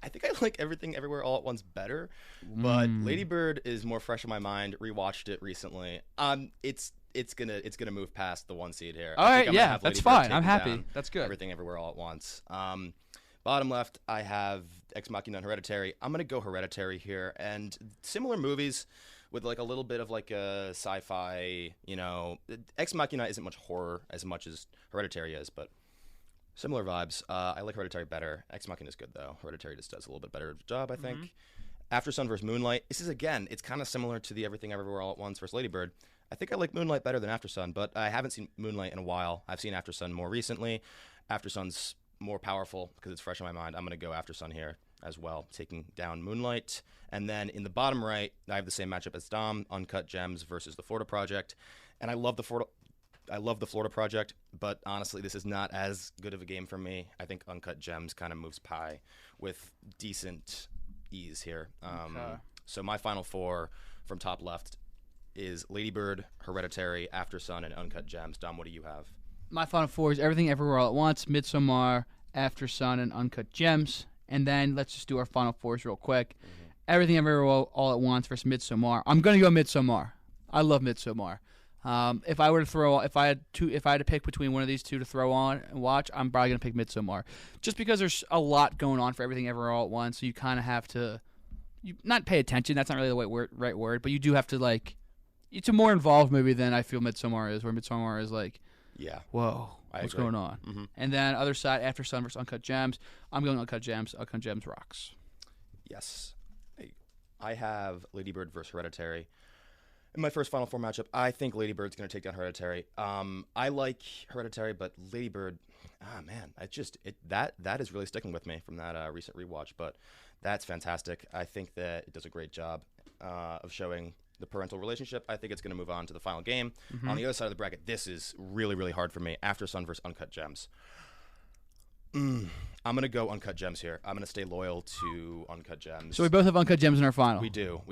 think I like Everything Everywhere All at Once better, but Lady Bird is more fresh in my mind. Rewatched it recently. It's gonna move past the 1 seed here. All I right, think I'm gonna yeah, have that's Lady Bird fine. taking I'm happy. down That's good. Everything Everywhere All at Once. Bottom left, I have Ex Machina and Hereditary. I'm gonna go Hereditary here, and similar movies with like a little bit of like a sci-fi. Ex Machina isn't much horror as much as Hereditary is, but similar vibes. I like Hereditary better. Ex Machina is good though. Hereditary just does a little bit better job, I think. After Sun versus Moonlight. This is again, it's kind of similar to the Everything Everywhere All at Once versus Lady Bird. I think I like Moonlight better than After Sun, but I haven't seen Moonlight in a while. I've seen After Sun more recently. After Sun's more powerful because it's fresh in my mind. I'm going to go After Sun here. as well, taking down Moonlight. And then in the bottom right, I have the same matchup as Dom, Uncut Gems versus the Florida Project. And I love the Florida Project, but honestly, this is not as good of a game for me. I think Uncut Gems kind of moves pie with decent ease here. So my final four from top left is Lady Bird, Hereditary, After Sun, and Uncut Gems. Dom, what do you have? My final four is Everything Everywhere All at Once, Midsommar, After Sun, and Uncut Gems. And then let's just do our final fours real quick. Everything Everywhere All at Once versus Midsommar. I'm gonna go Midsommar. I love Midsommar. If I had to pick between one of these two to throw on and watch, I'm probably gonna pick Midsommar, just because there's a lot going on for Everything Everywhere All at Once. So you kind of have to, not pay attention. That's not really the right word, but you do have to like. It's a more involved movie than I feel Midsommar is, where Midsommar is like, whoa, what's going on? And then other side, After Sun versus Uncut Gems. I'm going Uncut Gems. Uncut Gems rocks. Yes. I have Lady Bird versus Hereditary. In my first Final Four matchup, I think Lady Bird's going to take down Hereditary. I like Hereditary, but Lady Bird, man, that is really sticking with me from that recent rewatch. But that's fantastic. I think that it does a great job of showing the parental relationship. I think it's going to move on to the final game. On the other side of the bracket, this is really, really hard for me. After Sun versus Uncut Gems. I'm going to go Uncut Gems here. I'm going to stay loyal to Uncut Gems. So we both have Uncut Gems in our final. We do.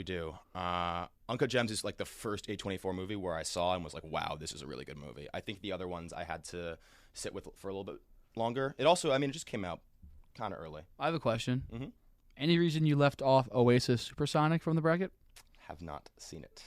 Uncut Gems is like the first A24 movie where I saw and was like, wow, this is a really good movie. I think the other ones I had to sit with for a little bit longer. It also, it just came out kind of early. I have a question. Any reason you left off Oasis Supersonic from the bracket? Have not seen it.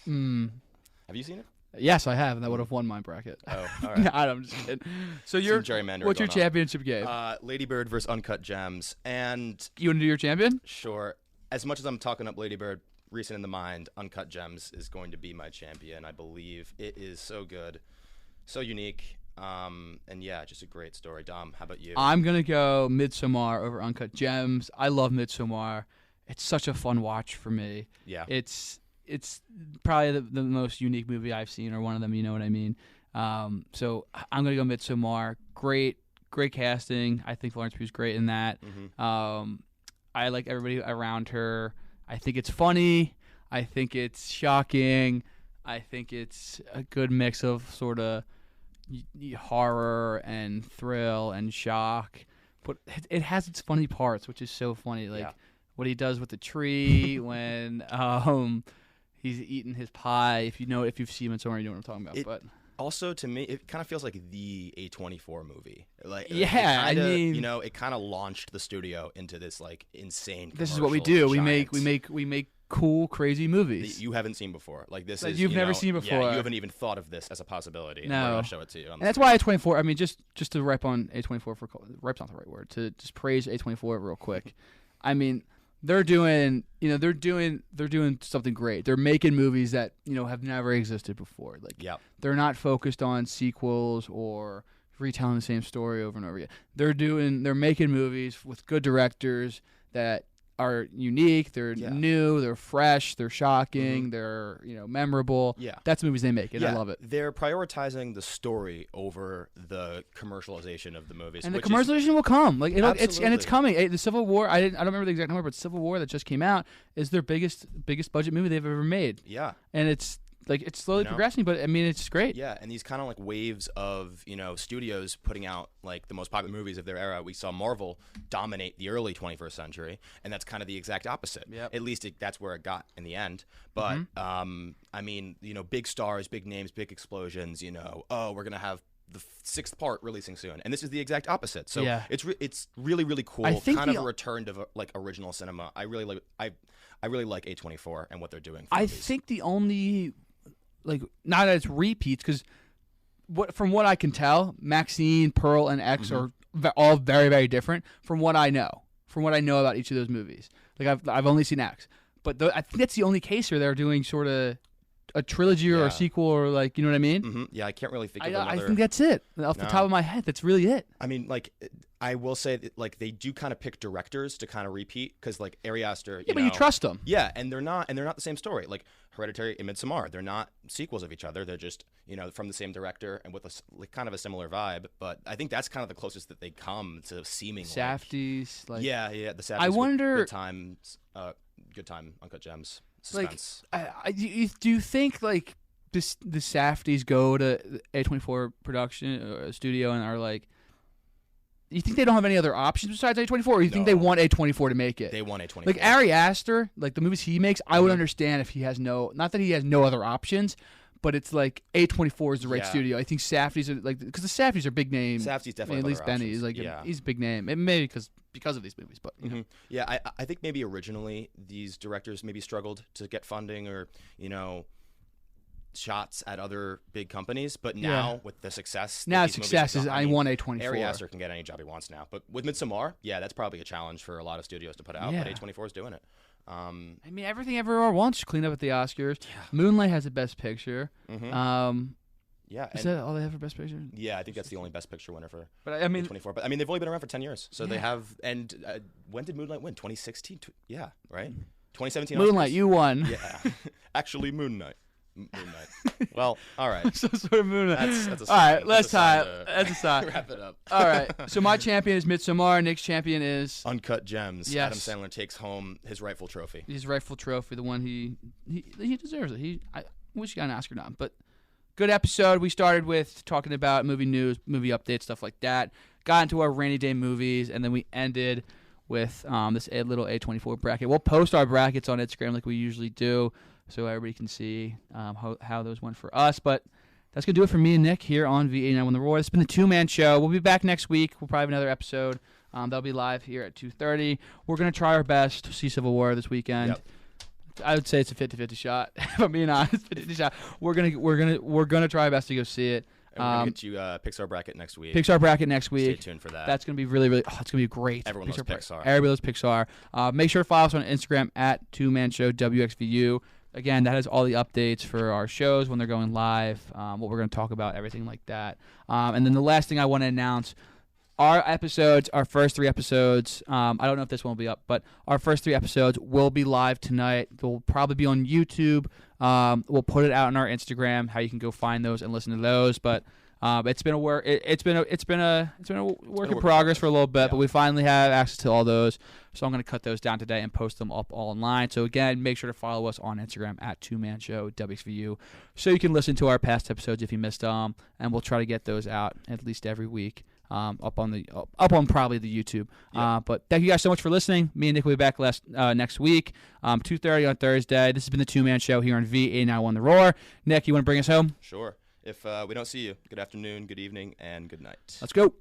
Have you seen it? Yes, I have, and that would have won my bracket. Oh, all right. I'm just kidding. So what's your championship game? Lady Bird versus Uncut Gems. And you want to do your champion? Sure. As much as I'm talking up Lady Bird, recent in the mind, Uncut Gems is going to be my champion, I believe. It is so good, so unique, and yeah, just a great story. Dom, how about you? I'm going to go Midsommar over Uncut Gems. I love Midsommar. It's such a fun watch for me. Yeah. It's probably the most unique movie I've seen, or one of them, you know what I mean? So I'm going to go Midsommar. Great casting. I think Florence Pugh's great in that. I like everybody around her. I think it's funny. I think it's shocking. I think it's a good mix of sort of horror and thrill and shock. But it has its funny parts, which is so funny. Like what he does with the tree when he's eating his pie. If you've seen it somewhere, you know what I'm talking about. But also, to me, it kind of feels like the A24 movie. It kind of launched the studio into this like insane. This is what we do. Giant. We make cool, crazy movies that you haven't seen before. Like this that is you've never seen before. Yeah, you haven't even thought of this as a possibility. No, and we're gonna show it to you. And that's why A24. I mean, just to ripe on A24 ripe's not the right word. To just praise A24 real quick. I mean, they're doing something great. They're making movies that have never existed before. Like they're not focused on sequels or retelling the same story over and over again. They're making movies with good directors that are unique, they're new, they're fresh, they're shocking, they're memorable. Yeah, that's the movies they make, and I love it. They're prioritizing the story over the commercialization of the movies, and the commercialization will come. Like it's coming. The Civil War. I don't remember the exact number, but Civil War that just came out is their biggest budget movie they've ever made. Yeah, and it's slowly progressing, but I mean it's great. Yeah, and these kind of like waves of studios putting out like the most popular movies of their era. We saw Marvel dominate the early 21st century, and that's kind of the exact opposite. Yep. At least that's where it got in the end. But I mean, big stars, big names, big explosions. We're gonna have the sixth part releasing soon, and this is the exact opposite. So it's really, really cool. Kind of a return to like original cinema. I really like A24 and what they're doing. I think the only not that it's repeats, because from what I can tell, Maxine, Pearl, and X are all very, very different from what I know about each of those movies. Like I've only seen X, but I think that's the only case where they're doing sort of a trilogy or Yeah. a sequel or like, you know what I mean? Hmm. Yeah, I can't really think of I another. think that's it. Off the No. top of my head, that's really it. I mean, like, I will say that, like, they do kind of pick directors to kind of repeat because, like, Ari Aster. Yeah, but you trust them. Yeah, and they're not the same story. Like Hereditary and Midsommar, they're not sequels of each other. They're just from the same director and with like, kind of a similar vibe. But I think that's kind of the closest that they come to seeming. Safdies, like Yeah, the Safdies. I wonder. Good time, Uncut Gems, Like, suspense. do you think like the Safdies go to A24 production studio and are like, you think they don't have any other options besides A24, or you think they No. want A24 to make it? They want A24. Like Ari Aster, like the movies he makes, I would understand if he has not that he has no other options, but it's like A24 is the right Yeah. studio. I think Safdies are like, because the Safdies are big name. Safdie's definitely at have least other Benny options. is like Yeah. he's a big name. Maybe because of these movies, but Mhm. Yeah, I think maybe originally these directors maybe struggled to get funding or shots at other big companies, but now with the success, now that these movies success have is gotten- I mean, want A24. Ari Aster can get any job he wants now, but with Midsommar, yeah, that's probably a challenge for a lot of studios to put out. Yeah. But A24 is doing it. I mean, Everything Everywhere Wants to clean up at the Oscars. Moonlight has the best picture. Mhm. Yeah, Is and that all they have for best picture? yeah, I think that's the only Best Picture winner for But I mean, A24. But I mean, they've only been around for 10 years, so they Yeah. have. And when did Moonlight win? 2016. Yeah, right. 2017. Moonlight, Oscars? you won. Yeah, actually, Moonlight. Well, all right. Some sort of Moonlight. That's a all right, sign- let's that's a sign tie. to That's a sign. wrap it up. All right. So my champion is Midsommar. Nick's champion is Uncut Gems. Yes. Adam Sandler takes home his rightful trophy. his rightful trophy, the one he deserves it. I wish he got an Oscar nom, but good episode. We started with talking about movie news, movie updates, stuff like that. Got into our rainy day movies, and then we ended with this little A24 bracket. We'll post our brackets on Instagram like we usually do, so everybody can see how those went for us. But that's going to do it for me and Nick here on V89 When the Roar. It's been the two-man show. We'll be back next week. We'll probably have another episode. That'll be live here at 2:30. We're going to try our best to see Civil War this weekend. Yep. I would say it's a 50-50 shot. If I'm being honest, 50-50 shot. We're gonna try our best to go see it. And we're going to get you Pixar bracket next week. Pixar bracket next Stay week. tuned for that. That's going to be really, really, it's going to be great. Everyone loves Pixar. Everybody loves Pixar. Make sure to follow us on Instagram at TwoMan Show WXVU. Again, that has all the updates for our shows when they're going live, what we're going to talk about, everything like that. And then the last thing I want to announce, our first 3 episodes, I don't know if this one will be up, but our first 3 episodes will be live tonight. They'll probably be on YouTube. We'll put it out on our Instagram, how you can go find those and listen to those. But it's been a work. It's been a work in progress for a little bit, but we finally have access to all those. So I'm going to cut those down today and post them up all online. So again, make sure to follow us on Instagram at TwoMan Show WXVU, so you can listen to our past episodes if you missed them, and we'll try to get those out at least every week. Up on probably the YouTube. Yep. But thank you guys so much for listening. Me and Nick will be back next week, 2:30 on Thursday. This has been the Two-Man Show here on V89 The Roar. Nick, you want to bring us home? Sure. If we don't see you, good afternoon, good evening, and good night. Let's go.